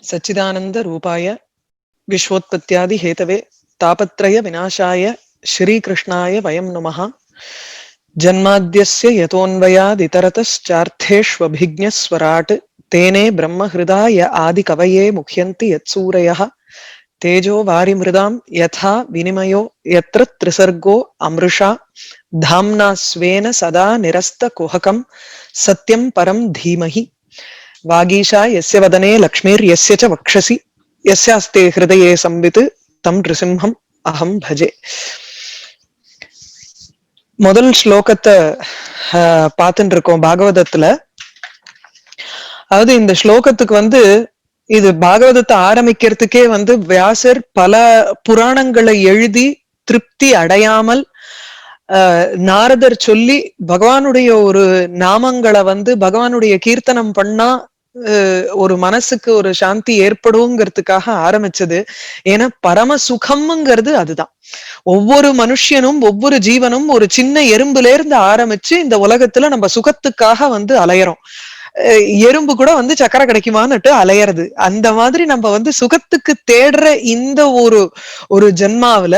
सच्चिदानंद रूपाय विश्वोत्पत्त्यादि Hathaway तापत्रय विनाशाय श्रीकृष्णाय वयं नमः। जन्माद्यस्य यतोऽन्वयादितरतश्चार्थेष्वभिज्ञस्वराट् तेने ब्रह्महृदाय आदिकवये मुह्यन्ति यत्सूरयः तेजो वारिमृदां यथा विनिमयो यत्र त्रिसर्गो अमृषा धाम्ना स्वेन सदा निरस्तकुहकं सत्यं परं धीमहि। वागीशा यस्य वदने लक्ष्मीर्यस्य च वक्षसि यस्यास्ते हृदये संवित् तं नृसिंहम् अहं भजे. முதல் ஸ்லோகத்தை பார்த்துட்டு இருக்கோம் பாகவதத்துல. அதாவது இந்த ஸ்லோகத்துக்கு இது பாகவதத்தை ஆரம்பிக்கிறதுக்கே வியாசர் பல புராணங்களை எழுதி திருப்தி அடையாமல் நாரதர் சொல்லி பகவானுடைய ஒரு நாமங்களை பகவானுடைய கீர்த்தனம் பண்ணா ஒரு மனசுக்கு ஒரு சாந்தி ஏற்படுங்கிறதுக்காக ஆரம்பிச்சது. ஏன்னா பரம சுகம்ங்கிறது அதுதான். ஒவ்வொரு மனுஷனும் ஒவ்வொரு ஜீவனும் ஒரு சின்ன எறும்புல இருந்து ஆரம்பிச்சு இந்த உலகத்துல நம்ம சுகத்துக்காக அலையறோம். எறும்பு கூட சக்கரை கிடைக்குமான்னுட்டு அலையறது. அந்த மாதிரி நம்ம சுகத்துக்கு தேடுற இந்த ஒரு ஜென்மாவில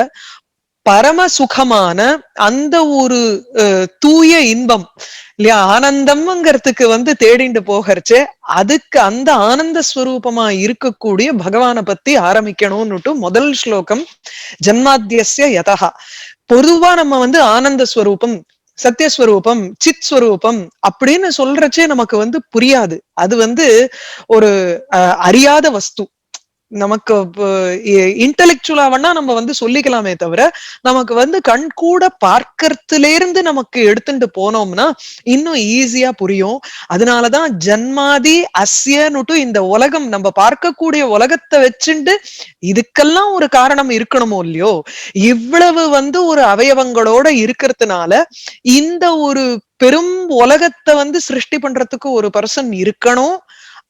பரம சுகமான அந்த ஒரு தூய இன்பம் இல்லையா, ஆனந்தம்ங்கிறதுக்கு தேடிண்டு போகிறச்சே அதுக்கு அந்த ஆனந்த ஸ்வரூபமா இருக்கக்கூடிய பகவானை பத்தி ஆரம்பிக்கணும்னுட்டு முதல் ஸ்லோகம் ஜன்மாத்தியஸ்ய யதஹா. பொதுவா நம்ம ஆனந்த ஸ்வரூபம், சத்தியஸ்வரூபம், சித் ஸ்வரூபம் அப்படின்னு சொல்றச்சே நமக்கு புரியாது. அது ஒரு அறியாத வஸ்து. நமக்கு இன்டெலெக்சுவலா வேணா நம்ம சொல்லிக்கலாமே தவிர நமக்கு கண் கூட பார்க்கறதுல இருந்து நமக்கு எடுத்துட்டு போனோம்னா இன்னும் ஈஸியா புரியும். அதனாலதான் ஜன்மாதி அஸ்யனுட்டு இந்த உலகம் நம்ம பார்க்கக்கூடிய உலகத்தை வச்சுட்டு இதுக்கெல்லாம் ஒரு காரணம் இருக்கணுமோ இல்லையோ, இவ்வளவு ஒரு அவயவங்களோட இருக்கிறதுனால இந்த ஒரு பெரும் உலகத்தை சிருஷ்டி பண்றதுக்கு ஒரு பர்சன் இருக்கணும்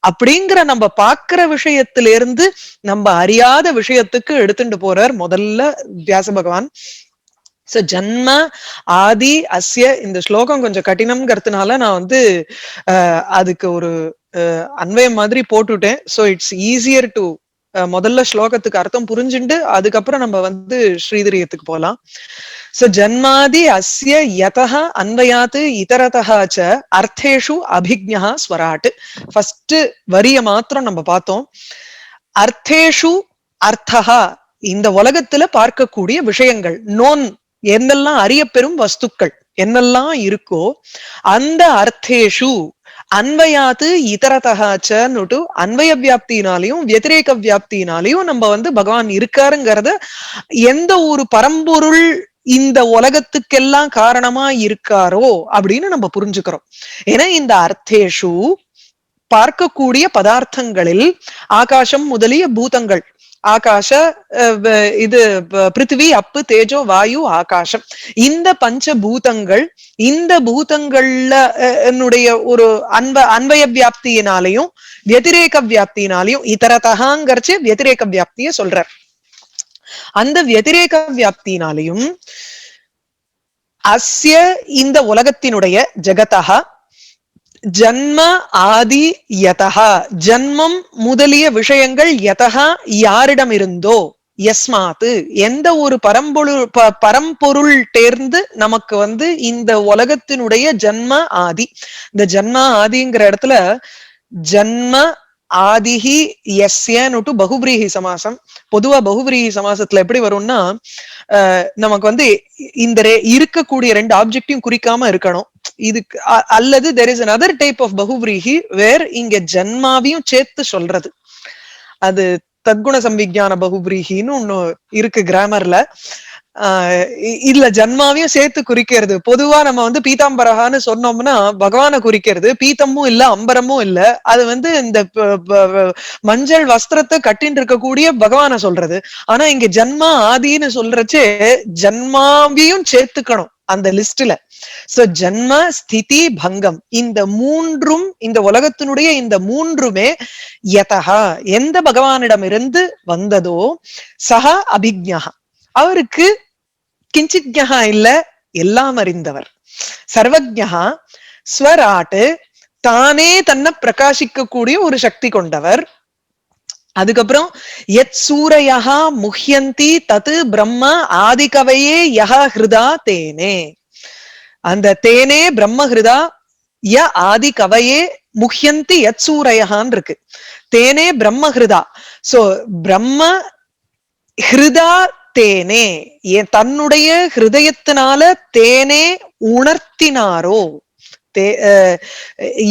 அப்படிங்கிற நம்ம பாக்குற விஷயத்தில இருந்து நம்ம அறியாத விஷயத்துக்கு எடுத்துட்டு போறார் முதல்ல வியாச பகவான். சோ ஜன்ம ஆதி அஸ்ய இந்த ஸ்லோகம் கொஞ்சம் கடினம்ங்கிறதுனால நான் அதுக்கு ஒரு அன்வயம் மாதிரி போட்டுட்டேன். சோ இட்ஸ் ஈஸியர் டு முதல்ல ஸ்லோகத்துக்கு அர்த்தம் புரிஞ்சுண்டு அதுக்கப்புறம் நம்ம ஸ்ரீதரியத்துக்கு போலாம். சோ ஜன்மாதி அஸ்ய யதஹ அன்வயாத் இதரதஹ ச அர்த்தேஷு அபிஜ்ஞஹ ஸ்வராட். ஃபர்ஸ்ட் வரிய மாத்திரம் நம்ம பார்த்தோம். அர்த்தேஷு அர்த்தஹா இந்த உலகத்துல பார்க்கக்கூடிய விஷயங்கள், நோன் என்னெல்லாம் அறியப்பெறும் வஸ்துக்கள் என்னெல்லாம் இருக்கோ அந்த அர்த்தேஷு அன்வயாத்து இதரதகாச்சன்னுட்டு அன்வய வியாப்தினாலையும் வத்திரேக வியாப்தினாலையும் நம்ம பகவான் இருக்காருங்கிறத எந்த ஒரு பரம்பொருள் இந்த உலகத்துக்கெல்லாம் காரணமா இருக்காரோ அப்படின்னு நம்ம புரிஞ்சுக்கிறோம். ஏன்னா இந்த அர்த்தேஷு பார்க்கக்கூடிய பதார்த்தங்களில் ஆகாசம் முதலிய பூதங்கள், ஆகாஷ இது பிருத்திவி அப்பு தேஜோ வாயு ஆகாசம், இந்த பஞ்சபூதங்கள் இந்த பூதங்கள்ல என்னுடைய ஒரு அன்வய வியாப்தியினாலையும் வத்திரேக வியாப்தியினாலையும் இதரதகாங்கிறச்சு வத்திரேக வியாப்திய சொல்றார். அந்த வத்திரேக வியாப்தியினாலையும் அஸ்ய இந்த உலகத்தினுடைய ஜெகதஹா ஜன்ம ஆதி யதஹா ஜன்மம் முதலிய விஷயங்கள் யதஹா யாரிடம் இருந்தோ, யஸ்மாத்து எந்த ஒரு பரம்பொருள் தேர்ந்து நமக்கு இந்த உலகத்தினுடைய ஜன்ம ஆதி. இந்த ஜன்ம ஆதிங்கிற இடத்துல ஜன்ம ஆதிஹி யஸ்யனுட்டு பகுபிரீஹி சமாசம். பொதுவா பகுபிரீஹி சமாசத்துல எப்படி வரும்னா நமக்கு இந்த இருக்கக்கூடிய ரெண்டு ஆப்ஜெக்டையும் குறிக்காம இருக்கணும். இதுக்கு அல்லது there is another type of பகுவிரீஹி வேர் இங்க ஜன்மாவையும் சேர்த்து சொல்றது. அது தத்குண சம்விஜான பகுவிரீஹின்னு ஒண்ணு இருக்கு கிராமர்ல. இதுல ஜன்மாவையும் சேர்த்து குறிக்கிறது. பொதுவா நம்ம பீதாம்பரகான்னு சொன்னோம்னா பகவானை குறிக்கிறது. பீத்தமும் இல்ல அம்பரமும் இல்ல, அது இந்த மஞ்சள் வஸ்திரத்தை கட்டின்னு இருக்கக்கூடிய பகவானை சொல்றது. ஆனா இங்க ஜன்மா ஆதின்னு சொல்றச்சே ஜன்மாவையும் சேர்த்துக்கணும் அந்த லிஸ்ட்ல. சோ ஜன்ம ஸ்திதி பங்கம் இந்த மூன்றும் இந்த உலகத்தினுடைய இந்த மூன்றுமே யதஹா எந்த பகவானிடம் இருந்து வந்ததோ சஹ அபிஜ்ஞா அவருக்கு கிஞ்சித்ஞா இல்ல எல்லாம் அறிந்தவர், சர்வஜ்ஞா ஸ்வராட்டு தானே தன்னை பிரகாசிக்க கூடிய ஒரு சக்தி கொண்டவர். அதுக்கப்புறம் யத் சூரயः முஹ்யந்தி தத் பிரம்ம ஆதிகவையே யஹ ஹிருதா தேனே. அந்த தேனே பிரம்ம ஹிருதா ய ஆதி கவையே முஹ்யந்தி யத் சூரயஹான் இருக்கு. தேனே பிரம்ம ஹிருதா. சோ பிரம்ம ஹிருதா தேனே, தன்னுடைய ஹிருதயத்தினால தேனே உணர்த்தினாரோ,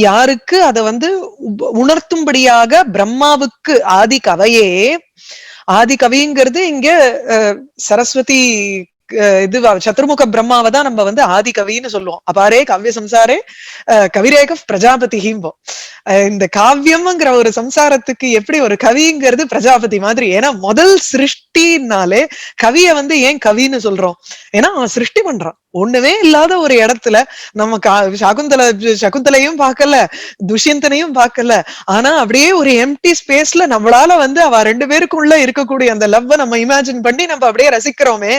யாருக்கு அதை வந்து உணர்த்தும்படியாக பிரம்மாவுக்கு ஆதி கவையே. ஆதி கவிங்கிறது இங்க சரஸ்வதி இது சதுர்முக பிரம்மாவை தான் நம்ம வந்து ஆதி கவின்னு சொல்லுவோம். அபாரே காவிய சம்சாரே கவிரேக பிரஜாபதிஹிம்போ. இந்த காவியம்ங்கிற ஒரு சம்சாரத்துக்கு எப்படி ஒரு கவிங்கிறது பிரஜாபதி மாதிரி. ஏன்னா முதல் சிருஷ்டினாலே கவிய வந்து ஏன் கவின்னு சொல்றோம்? ஏன்னா அவன் சிருஷ்டி பண்றான். ஒண்ணுமே இல்லாத ஒரு இடத்துல நம்ம சகுந்தலையும் பார்க்கல, துஷ்யந்தனையும் பார்க்கல. ஆனா அப்படியே ஒரு எம்டி ஸ்பேஸ்ல நம்மளால வந்து அவ ரெண்டு பேருக்குள்ள இருக்கக்கூடிய அந்த லவ்வ நம்ம இமேஜின் பண்ணி நம்ம அப்படியே ரசிக்கிறோமே,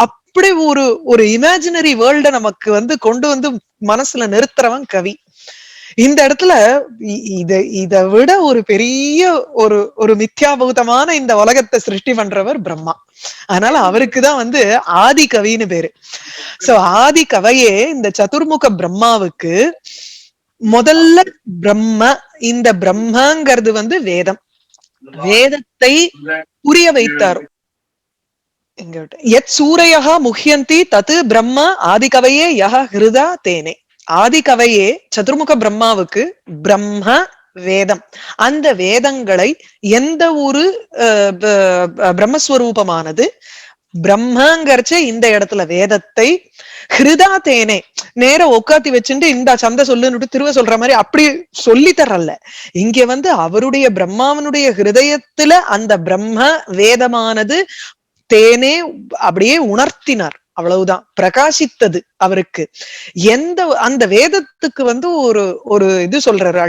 அப்படி ஒரு ஒரு இமேஜினரி வேர்ல்ட நமக்கு வந்து கொண்டு வந்து மனசுல நிறுத்துறவன் கவி. இந்த இடத்துல இதை விட ஒரு பெரிய ஒரு ஒரு மித்யாபூதமான இந்த உலகத்தை சிருஷ்டி பண்றவர் பிரம்மா. அதனால அவருக்குதான் வந்து ஆதி கவின்னு பேரு. சோ ஆதி கவையே இந்த சதுர்முக பிரம்மாவுக்கு முதல்ல பிரம்ம, இந்த பிரம்மங்கிறது வந்து வேதம், வேதத்தை புரிய வைத்தார். யத் சூரயः முஹ்யந்தி தத் பிரம்ம ஆதிகவையே யஹ ஹிருதா தேனே. ஆதிகவையே சதுர்முக பிரம்மாவுக்கு பிரம்ம வேதம். அந்த வேதங்களை எந்த ஒரு பிரம்மஸ்வரூபமானது பிரம்மங்கர்ச்ச இந்த இடத்துல வேதத்தை ஹிருதா தேனே நேர உட்காத்தி வச்சுட்டு இந்த சந்தை சொல்லுன்னு திருவ சொல்ற மாதிரி அப்படி சொல்லி தரல. இங்க வந்து அவருடைய பிரம்மாவனுடைய ஹிருதயத்துல அந்த பிரம்ம வேதமானது தேனே அப்படியே உணர்த்தினார். அவ்வளவுதான், பிரகாசித்தது அவருக்கு. எந்த அந்த வேதத்துக்கு வந்து ஒரு ஒரு இது சொல்றாரு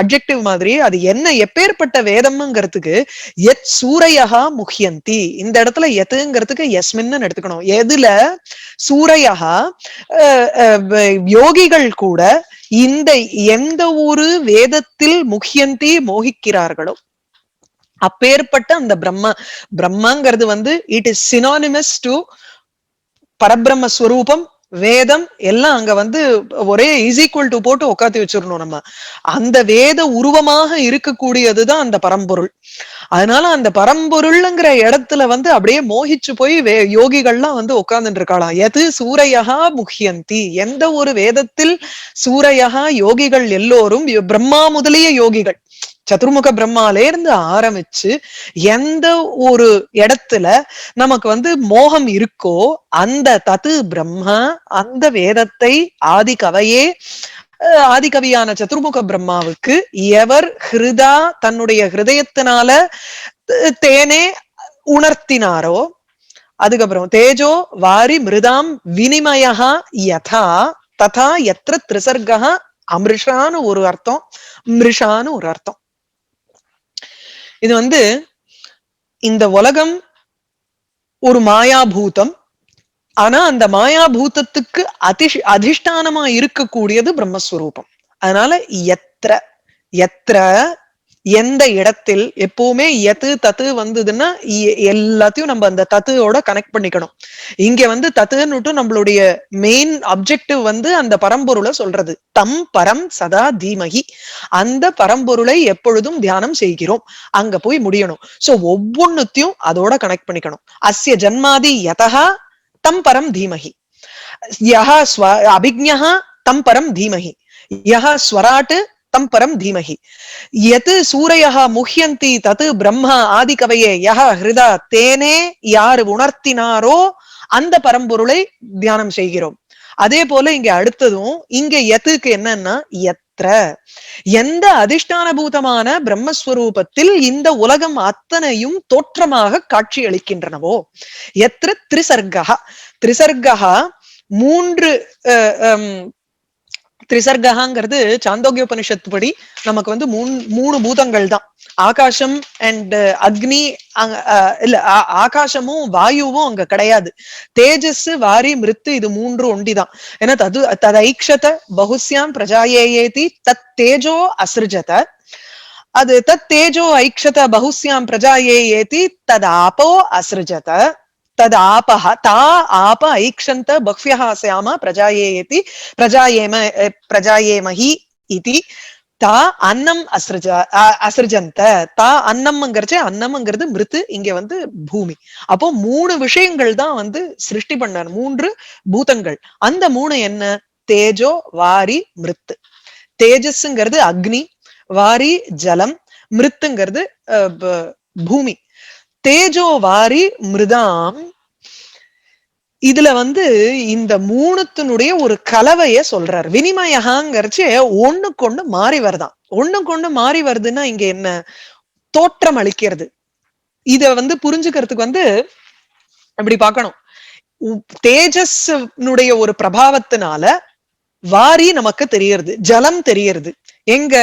அட்ஜெக்டிவ் மாதிரி. அது என்ன, எப்பேற்பட்ட வேதம்ங்கிறதுக்கு எத் சூரையகா முஹ்யந்தி. இந்த இடத்துல எதுங்கிறதுக்கு எஸ்மின்னு எடுத்துக்கணும். எதுல சூரையகா யோகிகள் கூட இந்த எந்த ஒரு வேதத்தில் முஹ்யந்தி மோகிக்கிறார்களோ அப்பேற்பட்ட அந்த பிரம்மங்கிறது வந்து இட் இஸ் சினானிமஸ் டு பரபிரம்மஸ்வரூபம். வேதம் எல்லாம் அங்க வந்து ஒரே இஸ் ஈக்குவல் டு போட்டு உட்காத்தி வச்சிடணும். நம்ம அந்த வேத உருவமாக இருக்கக்கூடியதுதான் அந்த பரம்பொருள். அதனால அந்த பரம்பொருள்ங்கிற இடத்துல வந்து அப்படியே மோகிச்சு போய் யோகிகள்லாம் வந்து உட்கார்ந்துட்டு இருக்காளாம். எது சூரையகா முஹ்யந்தி, எந்த ஒரு வேதத்தில் சூரையகா யோகிகள் எல்லோரும் பிரம்மா முதலிய யோகிகள் சதுர்முக பிரம்மால இருந்து ஆரம்பிச்சு எந்த ஒரு இடத்துல நமக்கு வந்து மோகம் இருக்கோ அந்த தத்து பிரம்மா, அந்த வேதத்தை ஆதி கவையே ஆதிகவியான சதுர்முக பிரம்மாவுக்கு எவர் ஹிருதா தன்னுடைய ஹிருதயத்தினால தேனே உணர்த்தினாரோ. அதுக்கப்புறம் தேஜோ வாரி மிருதாம் வினிமயா யதா ததா எத்திர திரிசர்கா அமிர்ஷான்னு ஒரு அர்த்தம், மிருஷான்னு ஒரு அர்த்தம். இது வந்து இந்த உலகம் ஒரு மாயாபூதம். ஆனா அந்த மாயாபூதத்துக்கு அதிஷ்டானமா இருக்கக்கூடியது பிரம்மஸ்வரூபம். அதனால எத்திர எத்திர எந்த இடத்தில் எப்பவுமே எத்து தத்து வந்ததுன்னா எல்லாத்தையும் நம்ம அந்த தத்துவோட கனெக்ட் பண்ணிக்கணும். இங்க வந்து தத்துன்னுட்டு நம்மளுடைய மெயின் அப்ஜெக்டிவ் வந்து அந்த பரம்பொருளை சொல்றது. தம் பரம் சதா தீமகி, அந்த பரம்பொருளை எப்பொழுதும் தியானம் செய்கிறோம், அங்க போய் முடியணும். சோ ஒவ்வொன்னுத்தையும் அதோட கனெக்ட் பண்ணிக்கணும். அஸ்ய ஜன்மாதி யதா தம் பரம் தீமகி, யஹ அபிஜ்ஞஹ தம் பரம் தீமகி, யஹ ஸ்வராட் தம் பரம் தீமகி, யத் சூரையः முஹ்யந்தி தத் பிரம்ம ஆதி கவையே யஹ ஹிருதா தேனே, யாரு உணர்த்தினாரோ அந்த பரம்பொருளை தியானம் செய்கிறோம். அதே போல இங்க அடுத்ததும் இங்க எத்துக்கு என்னன்னா எத்திர, எந்த அதிஷ்டான பூதமான பிரம்மஸ்வரூபத்தில் இந்த உலகம் அத்தனையும் தோற்றமாக காட்சி அளிக்கின்றனவோ. எத்திர திரிசர்கா, திரிசர்கா மூன்று திரிசர்காங்கிறது சாந்தோக்கியோபனிஷத்து படி நமக்கு வந்து மூணு பூதங்கள் தான். ஆகாசம் அண்ட் அக்னி, இல்ல ஆகாசமும் வாயுவும் அங்க கிடையாது. தேஜஸ் வாரி மிருத்து இது மூன்று ஒண்டிதான். ஏன்னா ததைக்ஷத பகுஸ்யாம் பிரஜாயேயேதி தத் தேஜோ அசிருஜத. அது தத் தேஜோ ஐக்ஷத பகுஸ்யாம் பிரஜாயே ஏதி ததாபோ அசிருஜத தத் ஆபஹ தா ஆப ஐக்ஷந்த பஹ்வ்யஹ ஸ்யாம பிரஜாயே ஏதி பிரஜாயேம பிரஜாயேமஹி இதி தா அன்னம் அசிருஜந்த தா அன்னம்ங்கிறச்சு அன்னம்ங்கிறது மிருத்து இங்க வந்து பூமி. அப்போ மூணு விஷயங்கள் தான் வந்து சிருஷ்டி பண்ணார், மூன்று பூதங்கள். அந்த மூணு என்ன? தேஜோ வாரி மிருத்து. தேஜஸ்ங்கிறது அக்னி, வாரி ஜலம், மிருத்துங்கிறது பூமி. தேஜோ வாரி மிருதாம், இதுல வந்து இந்த மூணுத்தினுடைய ஒரு கலவைய சொல்றார். வினிமயகாங்கிறச்சு ஒண்ணுக்கு ஒண்ணு மாறி வருதான். ஒண்ணுக்கு ஒண்ணு மாறி வருதுன்னா இங்க என்ன? தோற்றம் அளிக்கிறது. இத வந்து புரிஞ்சுக்கிறதுக்கு வந்து அப்படி பார்க்கணும். தேஜஸ்னுடைய ஒரு பிரபாவத்தினால வாரி நமக்கு தெரியறது, ஜலம் தெரியறது. எங்க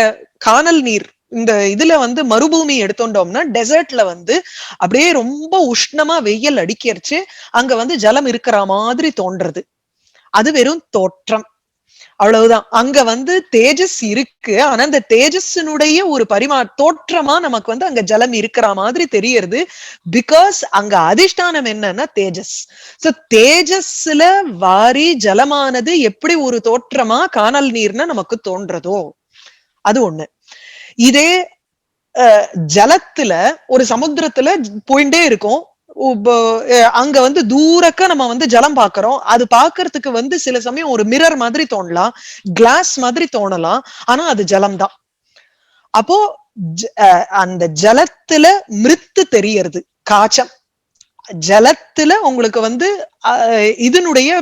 கானல் நீர் இந்த இதுல வந்து மறுபூமி எடுத்தோண்டோம்னா டெசர்ட்ல வந்து அப்படியே ரொம்ப உஷ்ணமா வெயில் அடிக்கிறச்சு அங்க வந்து ஜலம் இருக்கிற மாதிரி தோன்றது. அது வெறும் தோற்றம், அவ்வளவுதான். அங்க வந்து தேஜஸ் இருக்கு, ஆனா அந்த தேஜஸினுடைய ஒரு தோற்றமா நமக்கு வந்து அங்க ஜலம் இருக்கிற மாதிரி தெரியறது. பிகாஸ் அங்க அதிஷ்டானம் என்னன்னா தேஜஸ். சோ தேஜஸ்ல வாரி ஜலமானது எப்படி ஒரு தோற்றமா கானல் நீர்னா நமக்கு தோன்றதோ அது ஒண்ணு. இதே ஜலத்துல ஒரு சமுத்திரத்துல போயிட்டே இருக்கும், அங்க வந்து தூரக்க நம்ம வந்து ஜலம் பாக்குறோம். அது பாக்குறதுக்கு வந்து சில சமயம் ஒரு மிரர் மாதிரி தோணலாம், கிளாஸ் மாதிரி தோணலாம், ஆனா அது ஜலம் தான். அப்போ அந்த ஜலத்துல மிருத்து தெரியறது, காச்சம். ஜலத்துல உங்களுக்கு வந்து இதனுடைய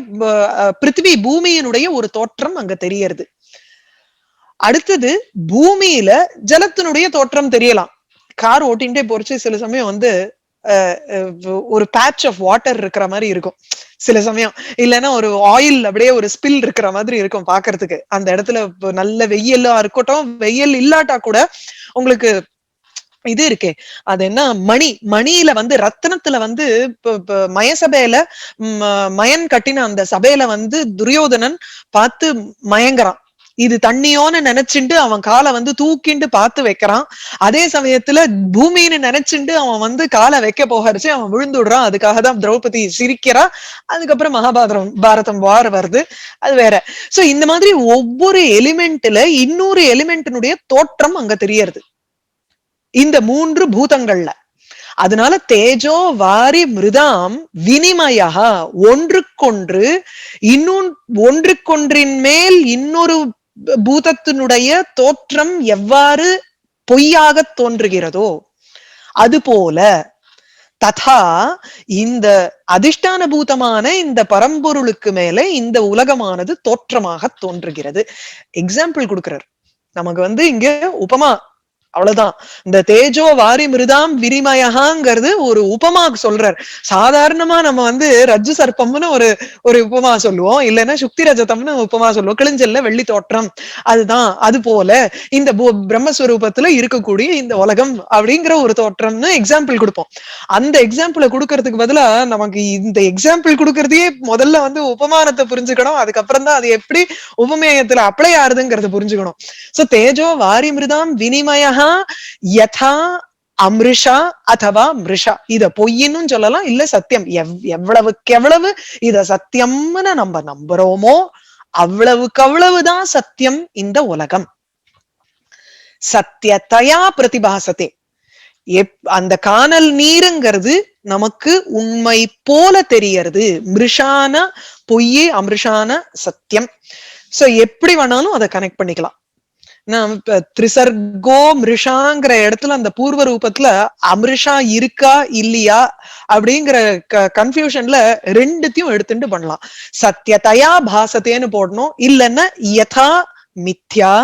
பிருத்திவி பூமியினுடைய ஒரு தோற்றம் அங்க தெரியறது. அடுத்தது பூமியில ஜலத்தினுடைய தோற்றம் தெரியலாம். கார் ஓட்டின்டே போறச்சு சில சமயம் வந்து ஒரு பேட்ச் ஆஃப் வாட்டர் இருக்கிற மாதிரி இருக்கும் சில சமயம், இல்லைன்னா ஒரு ஆயில் அப்படியே ஒரு ஸ்பில் இருக்கிற மாதிரி இருக்கும் பாக்குறதுக்கு. அந்த இடத்துல நல்ல வெயிலா இருக்கட்டும், வெயில் இல்லாட்டா கூட உங்களுக்கு இது இருக்கே, அது என்ன, மணியில வந்து ரத்தினத்துல வந்து மயசபையில மயன் கட்டின அந்த சபையில வந்து துரியோதனன் பார்த்து மயங்கறான். இது தண்ணியோன்னு நினைச்சுட்டு அவன் காலை வந்து தூக்கிண்டு பார்த்து வைக்கிறான். அதே சமயத்துல பூமின்னு நினைச்சுட்டு அவன் வந்து காலை வைக்க போகரிச்சு அவன் விழுந்துடுறான். அதுக்காக தான் திரௌபதி சிரிக்கிறா. அதுக்கப்புறம் பாரதம் வார் வருது, அது வேற. சோ இந்த மாதிரி ஒவ்வொரு எலிமெண்ட்ல இன்னொரு எலிமெண்டினுடைய தோற்றம் அங்க தெரியறது இந்த மூன்று பூதங்கள்ல. அதனால தேஜோ வாரி மிருதாம் வினிமயா, ஒன்றுக்கொன்று ஒன்றுக்கொன்றின் மேல் இன்னொரு பூதத்தினுடைய தோற்றம் எவ்வாறு பொய்யாக தோன்றுகிறதோ அதுபோல ததா இந்த அதிஷ்டான பூதமான இந்த பரம்பொருளுக்கு மேல இந்த உலகமானது தோற்றமாக தோன்றுகிறது. எக்ஸாம்பிள் கொடுக்கிறார் நமக்கு வந்து இங்க உபமா, அவ்வளவுதான். இந்த தேஜோ வாரி மிருதாம் விரிமயகாங்கிறது ஒரு உபமா சொல்றார். சாதாரணமா நம்ம வந்து ரஜ்ஜு சர்ப்பம்னு ஒரு உபமா சொல்லுவோம், இல்லைன்னா சுக்தி ரஜதம்னு உபமா சொல்லுவோம், கிழிஞ்சல்ல வெள்ளி தோற்றம். அதுதான் அது போல இந்த பிரம்மஸ்வரூபத்துல இருக்கக்கூடிய இந்த உலகம் அப்படிங்கிற ஒரு தோற்றம்னு எக்ஸாம்பிள் கொடுப்போம். அந்த எக்ஸாம்பிளை கொடுக்கறதுக்கு பதிலா நமக்கு இந்த எக்ஸாம்பிள் கொடுக்கறதையே முதல்ல வந்து உபமானத்தை புரிஞ்சுக்கணும், அதுக்கப்புறம் தான் அது எப்படி உபமேயத்துல அப்ளை ஆறுதுங்கிறத புரிஞ்சுக்கணும். சோ தேஜோ வாரி மிருதாம் வினிமயா யதா அமிருஷா அதவா மிருஷா, இத பொய்ன்னு சொல்லலாம், இல்ல சத்தியம். எவ்வளவுக்கு எவ்வளவு இத சத்தியம்னு நம்ம நம்புறோமோ அவ்வளவுக்கு அவ்வளவுதான் சத்தியம் இந்த உலகம். சத்தியத்தையா பிரதிபாசத்தே, அந்த கானல் நீருங்கிறது நமக்கு உண்மை போல தெரியறது. மிருஷான பொய்யே, அமிருஷான சத்தியம். சோ எப்படி வேணாலும் அதை கனெக்ட் பண்ணிக்கலாம். திரிசர்கோ மிருஷாங்கிற இடத்துல அந்த பூர்வ ரூபத்துல அமிருஷா இருக்கா இல்லையா அப்படிங்கிற கன்ஃபியூஷன்ல ரெண்டுத்தையும் எடுத்துட்டு பண்ணலாம். சத்தியதையா பாசத்தேன்னு போடணும், இல்லைன்னா யதா மித்யா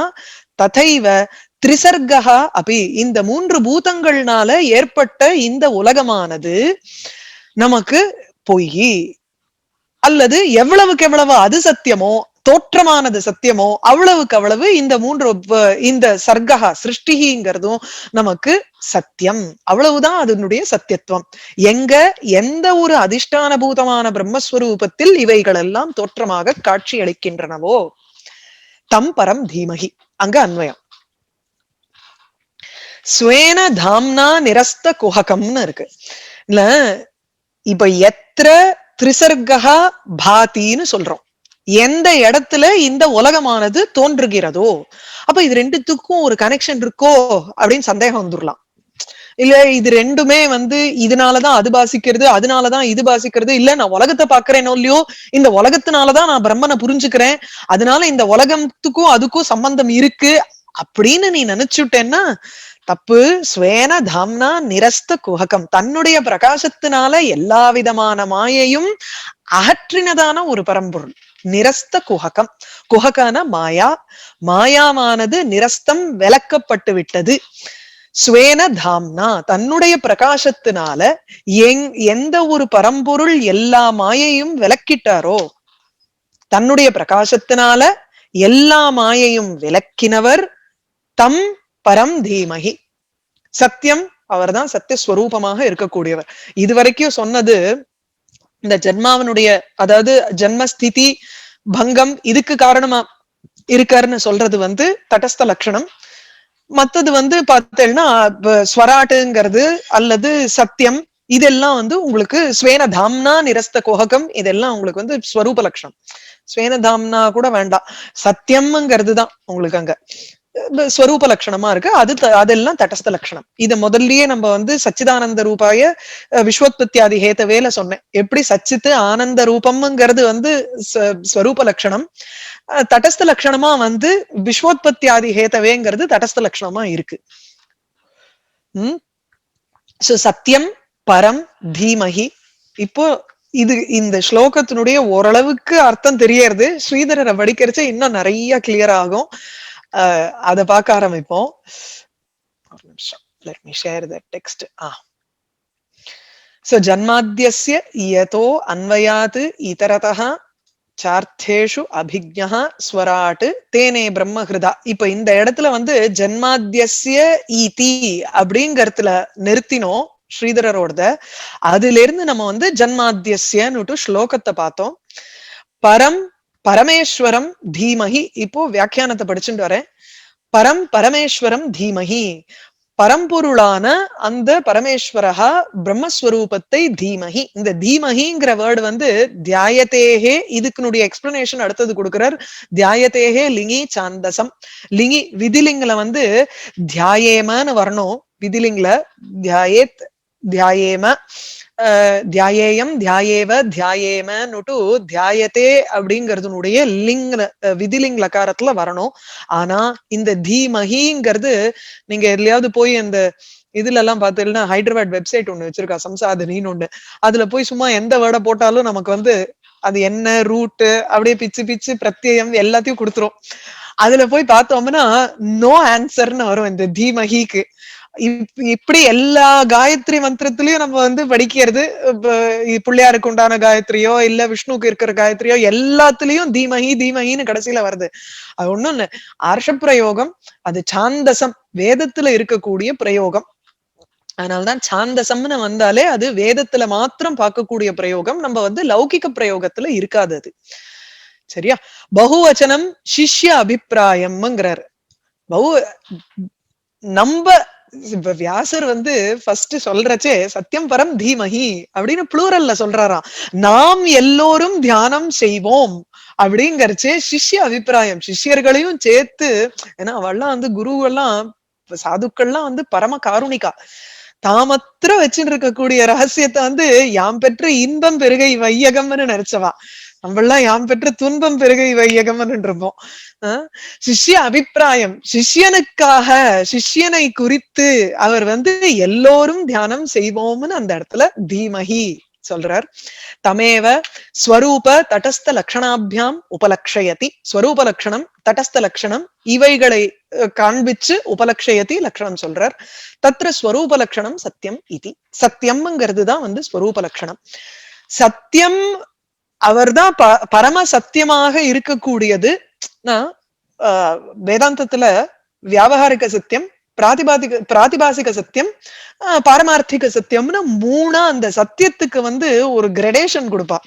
ததைவ திரிசர்கா அப்படி. இந்த மூன்று பூதங்கள்னால ஏற்பட்ட இந்த உலகமானது நமக்கு பொய், அல்லது எவ்வளவுக்கு எவ்வளவு அது சத்தியமோ, தோற்றமானது சத்தியமோ அவ்வளவுக்கு அவ்வளவு இந்த இந்த சர்க்கா சிருஷ்டிங்கிறதும் நமக்கு சத்தியம். அவ்வளவுதான் அதனுடைய சத்தியத்துவம். எந்த ஒரு அதிஷ்டான பூதமான பிரம்மஸ்வரூபத்தில் இவைகள் எல்லாம் தோற்றமாக காட்சி அளிக்கின்றனவோ தம் பரம் தீமகி, அங்க அன்வயம். ஸ்வேன தாம்னா நிரஸ்த குஹகம்னு இருக்கு இல்ல. இப்ப எத்திர திரிசர்கா பாத்தின்னு சொல்றோம், எந்த இடத்துல இந்த உலகமானது தோன்றுகிறதோ. அப்ப இது ரெண்டுத்துக்கும் ஒரு கனெக்ஷன் இருக்கோ அப்படின்னு சந்தேகம் வந்துடலாம். இல்ல இது ரெண்டுமே வந்து இதனாலதான் அது பாசிக்கிறது, அதனாலதான் இது பாசிக்கிறது, இல்ல நான் உலகத்தை பாக்குறேனோ இல்லையோ இந்த உலகத்தினாலதான் நான் பிரம்மனை புரிஞ்சுக்கிறேன், அதனால இந்த உலகத்துக்கும் அதுக்கும் சம்பந்தம் இருக்கு அப்படின்னு நீ நினைச்சுட்டேன்னா தப்பு. ஸ்வேன தாம்னா நிரஸ்த குஹகம், தன்னுடைய பிரகாசத்தினால எல்லா விதமான மாயையும் அகற்றினதான ஒரு பரம்பொருள். நிரஸ்த குஹகம், குஹகான மாயா, மாயாவானது நிரஸ்தம் விலக்கப்பட்டு விட்டது. ஸ்வேன தாம்னா தன்னுடைய பிரகாசத்தினால எந்த ஒரு பரம்பொருள் எல்லா மாயையும் விலக்கிட்டாரோ, தன்னுடைய பிரகாசத்தினால எல்லா மாயையும் விலக்கினவர் தம் பரம் தீமகி, சத்தியம், அவர்தான் சத்தியஸ்வரூபமாக இருக்கக்கூடியவர். இதுவரைக்கும் சொன்னது இந்த ஜென்மாவனுடைய, அதாவது ஜென்மஸ்திதி பங்கம் இதுக்கு காரணமா இருக்காருன்னு சொல்றது வந்து தடஸ்த லட்சணம். மத்தது வந்து பார்த்தேன்னா ஸ்வராட்டுங்கிறது அல்லது சத்தியம், இதெல்லாம் வந்து உங்களுக்கு ஸ்வேன தாம்னா நிரஸ்த குஹகம், இதெல்லாம் உங்களுக்கு வந்து ஸ்வரூப லட்சணம். ஸ்வேன தாம்னா கூட வேண்டாம், சத்தியம்ங்கிறது தான் உங்களுக்கு அங்க ஸ்வரூப லட்சணமா இருக்கு. அதெல்லாம் தடஸ்த லட்சணம். இத முதல்லயே நம்ம வந்து சச்சிதானந்த ரூபாய விஸ்வோத்பத்தியாதி ஹேதவேல சொன்னேன். எப்படி சச்சித்து ஆனந்த ரூபம்ங்கிறது வந்து ஸ்வரூப லட்சணம், தடஸ்த லட்சணமா வந்து விஸ்வோத்பத்தியாதி ஹேதவேங்கிறது தடஸ்த லட்சணமா இருக்கு. சத்தியம் பரம் தீமகி. இப்போ இது இந்த ஸ்லோகத்தினுடைய ஓரளவுக்கு அர்த்தம் தெரியறது, ஸ்ரீதரரை படிக்கிறச்ச இன்னும் நிறைய கிளியர் ஆகும். அதை பார்க்க ஆரம்பிப்போம். ஒரு நிமிஷம், let me share the text. so ஜன்மாத்யஸ்ய யதோ அன்வயாத் இதரதஹ சார்த்தேஷு அபிஜ்ஞः ஸ்வராட் தேனே பிரம்மஹிருதா. இப்ப இந்த இடத்துல வந்து ஜன்மாத்யஸ்ய ஈதி அப்படிங்கறதுல நிறுத்தினோம் ஸ்ரீதரரோட. அதுல இருந்து நம்ம வந்து ஜன்மாத்யஸ்யன்னு ஸ்லோகத்தை பார்த்தோம். பரம் பரமேஸ்வரம் தீமஹி, இப்போ வியாக்கியானத்தை படிச்சுட்டு வரேன். பரம் பரமேஸ்வரம் தீமஹி, பரம்பொருளான அந்த பரமேஸ்வரஹா பிரம்மஸ்வரூபத்தை தீமஹி. இந்த தீமஹிங்கிற வேர்டு வந்து தியாயத்தேகே, இதுக்குனுடைய எக்ஸ்பிளனேஷன் அடுத்தது கொடுக்கிறார். தியாயத்தேகே லிங்கி சாந்தசம். லிங்கி விதிலிங்கல வந்து தியாயேமன்னு வரணும், விதிலிங்கல தியாயேத் தியாயேம தியாயேயம் தியாயேவ தியாயேமன்னுட்டு தியாயத்தே அப்படிங்கறதுனுடைய லிங் விதிலிங் லகாரத்துல வரணும். ஆனா இந்த தீமஹிங்கிறது நீங்க எதுலயாவது போய் அந்த இதுல எல்லாம் பாத்தீங்கன்னா ஹைதராபாத் வெப்சைட் ஒண்ணு வச்சிருக்கா சம்சாதனின்னு ஒண்ணு, அதுல போய் சும்மா எந்த வேர்டை போட்டாலும் நமக்கு வந்து அது என்ன ரூட்டு அப்படியே பிச்சு பிச்சு பிரத்யம் எல்லாத்தையும் கொடுத்துரும். அதுல போய் பார்த்தோம்னா நோ ஆன்சர்னு வரும் இந்த தீமஹிக்கு. இப்படி எல்லா காயத்ரி மந்திரத்திலயும் நம்ம வந்து படிக்கிறது, பிள்ளையாருக்கு உண்டான காயத்ரியோ இல்ல விஷ்ணுக்கு இருக்கிற காயத்ரியோ எல்லாத்துலயும் தீமஹி தீமஹின்னு கடைசியில வருது. அது ஒண்ணும் இல்ல, ஆர்ஷ பிரயோகம், அது சாந்தசம், வேதத்துல இருக்கக்கூடிய பிரயோகம். அதனாலதான் சாந்தசம்னு வந்தாலே அது வேதத்துல மாத்திரம் பார்க்கக்கூடிய பிரயோகம், நம்ம வந்து லௌகிக பிரயோகத்துல இருக்காது அது. சரியா? பகுவச்சனம் சிஷ்ய அபிப்பிராயம்ங்கிறார். நம்ம இப்ப வியாசர் வந்து ஃபர்ஸ்ட் சொல்றச்சே சத்தியம் பரம் தீமஹி அப்படின்னு ப்ளூரல்ல சொல்றாராம். நாம் எல்லோரும் தியானம் செய்வோம் அப்படிங்கறச்சே சிஷ்ய அபிப்பிராயம், சிஷ்யர்களையும் சேர்த்து. ஏன்னா அவள்லாம் வந்து குருவெல்லாம் சாதுக்கள்லாம் வந்து பரம காருணிகா, தாமத்திர வச்சுட்டு இருக்கக்கூடிய ரகசியத்தை வந்து யாம் பெற்ற இன்பம் பெருகை வையகம்னு நினைச்சவா. நம்மளாம் யாம் பெற்ற துன்பம் பெருகை வையகம்னு இருப்போம். சிஷ்ய அபிப்பிராயம், சிஷ்யனுக்காக, சிஷ்யனை குறித்து அவர் வந்து எல்லோரும் தியானம் செய்வோம்னு அந்த இடத்துல தீமஹி சொல்றார். தமேவ ஸ்வரூப தடஸ்த லட்சணாபியாம் உபலக்ஷயதி. ஸ்வரூப லட்சணம் தடஸ்த லட்சணம் இவைகளை காண்பிச்சு உபலக்ஷயதி லட்சணம் சொல்றார். தத்ர ஸ்வரூப லட்சணம் சத்தியம் இது. சத்தியம்ங்கிறது தான் வந்து ஸ்வரூப லட்சணம். சத்தியம் அவர்தான் பரம சத்தியமாக இருக்கக்கூடியது. வேதாந்தத்துல வியாபகாரிக சத்தியம், பிராதிபாசிக சத்தியம், பாரமார்த்திக சத்தியம்னு மூணா அந்த சத்தியத்துக்கு வந்து ஒரு கிரடேஷன் கொடுப்பா.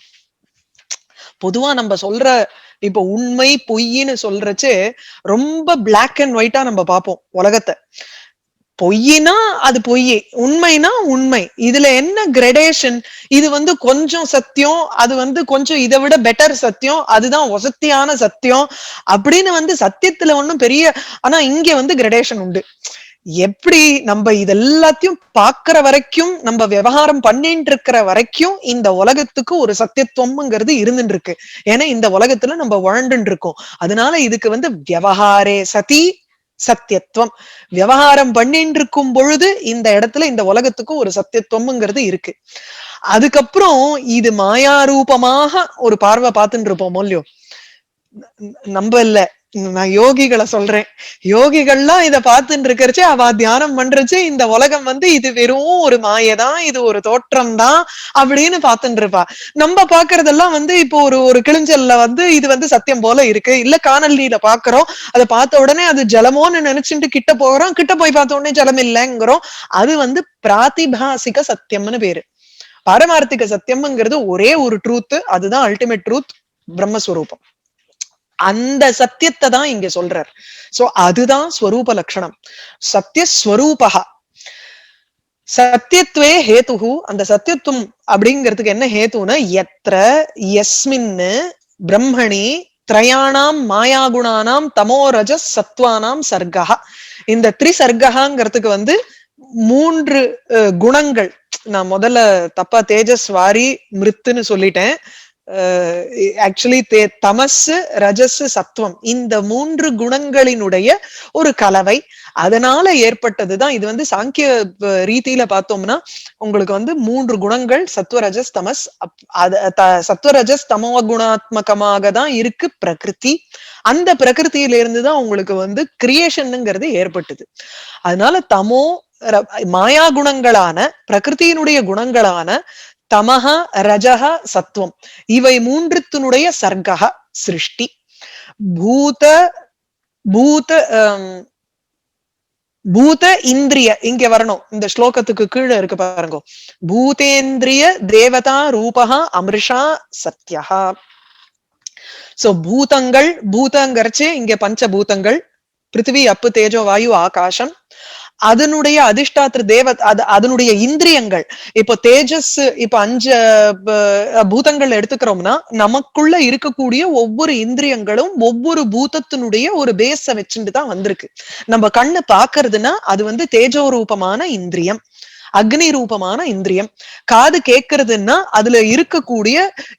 பொதுவா நம்ம சொல்ற இப்ப உண்மை பொய்ன்னு சொல்றச்சே ரொம்ப பிளாக் அண்ட் ஒயிட்டா நம்ம பார்ப்போம் உலகத்தை. பொய்னா அது பொய், உண்மைனா உண்மை. இதுல என்ன கிரடேஷன்? இது கொஞ்சம் சத்தியம், அது கொஞ்சம் இதை விட பெட்டர் சத்தியம், அதுதான் வசத்தியான சத்தியம் அப்படின்னு சத்தியத்துல ஒண்ணும் பெரிய. ஆனா இங்க கிரடேஷன் உண்டு. எப்படி நம்ம இதெல்லாத்தையும் பாக்குற வரைக்கும், நம்ம விவகாரம் பண்ணிட்டு இருக்கிற வரைக்கும் இந்த உலகத்துக்கு ஒரு சத்தியத்துவம்ங்கிறது இருந்துட்டு இருக்கு. ஏன்னா இந்த உலகத்துல நம்ம வாழ்ந்துட்டு இருக்கோம். அதனால இதுக்கு விவகாரே சதி சத்தியத்துவம். விவகாரம் பண்ணிட்டு இருக்கும் பொழுது இந்த இடத்துல இந்த உலகத்துக்கு ஒரு சத்தியத்துவம்ங்கிறது இருக்கு. அதுக்கப்புறம் இது மாயாரூபமாக ஒரு பார்வை பார்த்துட்டு இருப்போம் இல்லையோ, நம்ம இல்ல, நான் யோகிகளை சொல்றேன். யோகிகள்லாம் இத பார்த்துட்டு இருக்கிறச்சே, அவ தியானம் பண்றச்சே இந்த உலகம் இது வெறும் ஒரு மாயதான், இது ஒரு தோற்றம் தான் அப்படின்னு பார்த்துட்டு இருப்பா. நம்ம பாக்குறதெல்லாம் இப்போ ஒரு ஒரு கிழிஞ்சல்ல இது சத்தியம் போல இருக்கு, இல்ல காணல் நீல பாக்குறோம், அதை பார்த்த உடனே அது ஜலமோன்னு நினைச்சுட்டு கிட்ட போறோம், கிட்ட போய் பார்த்த உடனே ஜலம் இல்லைங்கிறோம். அது பிராதிபாசிக சத்தியம்னு பேரு. பாரமார்த்திக சத்தியம்ங்கிறது ஒரே ஒரு ட்ரூத், அதுதான் அல்டிமேட் ட்ரூத், பிரம்மஸ்வரூபம். அந்த சத்தியத்தை தான் இங்க சொல்றார். சோ அதுதான் ஸ்வரூப லட்சணம். சத்தியஸ்வரூபா சத்தியத்துவே ஹேதுஹு. அந்த சத்தியத்துவம் அப்படிங்கிறதுக்கு என்ன ஹேதுன்னா, எத்திர யஸ்மின்னு பிரம்மணி திரயாணாம் மாயாகுணானாம் தமோரஜ சத்வானாம் சர்க்கா. இந்த திரிசர்க்கங்கிறதுக்கு மூன்று குணங்கள். நான் முதல்ல தப்பா தேஜஸ் வாரி மிருத்துன்னு சொல்லிட்டேன். ஆக்சுவலி தமஸ் ரஜஸ் சத்துவம், இந்த மூன்று குணங்களினுடைய ஒரு கலவை, அதனால ஏற்பட்டதுதான் இது. சாங்கிய ரீதியில பார்த்தோம்னா உங்களுக்கு மூன்று குணங்கள் சத்வரஜஸ் தமஸ், சத்வரஜஸ் தமோ குணாத்மகமாக தான் இருக்கு பிரகிருதி. அந்த பிரகிருத்தியில இருந்துதான் உங்களுக்கு கிரியேஷன்ங்கிறது ஏற்பட்டது. அதனால தமோ மாயா குணங்களான பிரகிருத்தியினுடைய குணங்களான தமஹ ரஜஹ சத்துவம், இவை மூன்றுத்தினுடைய சர்க்கஹ சிருஷ்டி. பூத பூத பூத இந்திரிய இங்க வரணும், இந்த ஸ்லோகத்துக்கு கீழே இருக்கு பாருங்க. பூதேந்திரிய தேவதா ரூபஹ அமிர்ஷா சத்யஹா. சோ பூதங்கள், பூதங்கரிச்சு இங்க பஞ்சபூதங்கள், பிருத்திவி அப்பு தேஜோ வாயு ஆகாசம், அதனுடைய அதிஷ்டாத்திர அதனுடைய இந்திரியங்கள். இப்போ தேஜஸ், இப்ப 5 பூதங்கள் எடுத்துக்கிறோம்னா நமக்குள்ள இருக்கக்கூடிய ஒவ்வொரு இந்திரியங்களும் ஒவ்வொரு பூதத்தினுடைய ஒரு பேஸ வச்சுட்டு தான் வந்திருக்கு. நம்ம கண்ணு பாக்குறதுன்னா அது தேஜோ ரூபமான இந்திரியம், அக்னி ரூபமான இந்திரியம். காது கேட்கறதுன்னா அதுல இருக்கக்கூடிய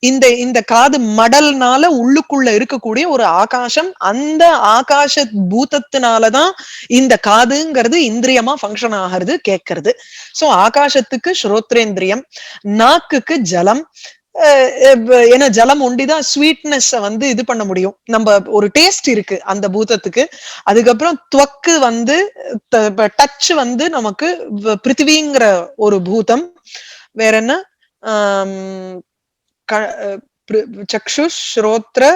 இந்த இந்த காது மடல்னால உள்ளுக்குள்ள இருக்கக்கூடிய ஒரு ஆகாசம், அந்த ஆகாச பூதத்தினாலதான் இந்த காதுங்கிறது இந்திரியமா ஃபங்க்ஷன் ஆகிறது, கேட்கறது. சோ ஆகாசத்துக்கு ஸ்ரோத்ரேந்திரியம், நாக்குக்கு ஜலம். ஏன்னா ஜலம் ஒண்டிதான் ஸ்வீட்னஸ் இது பண்ண முடியும், நம்ம ஒரு டேஸ்ட் இருக்கு அந்த பூதத்துக்கு. அதுக்கப்புறம் துவக்கு டச் நமக்கு பிருத்திவிங்கிற ஒரு பூதம். வேற என்ன, சக்ஷு ஸ்ரோத்ர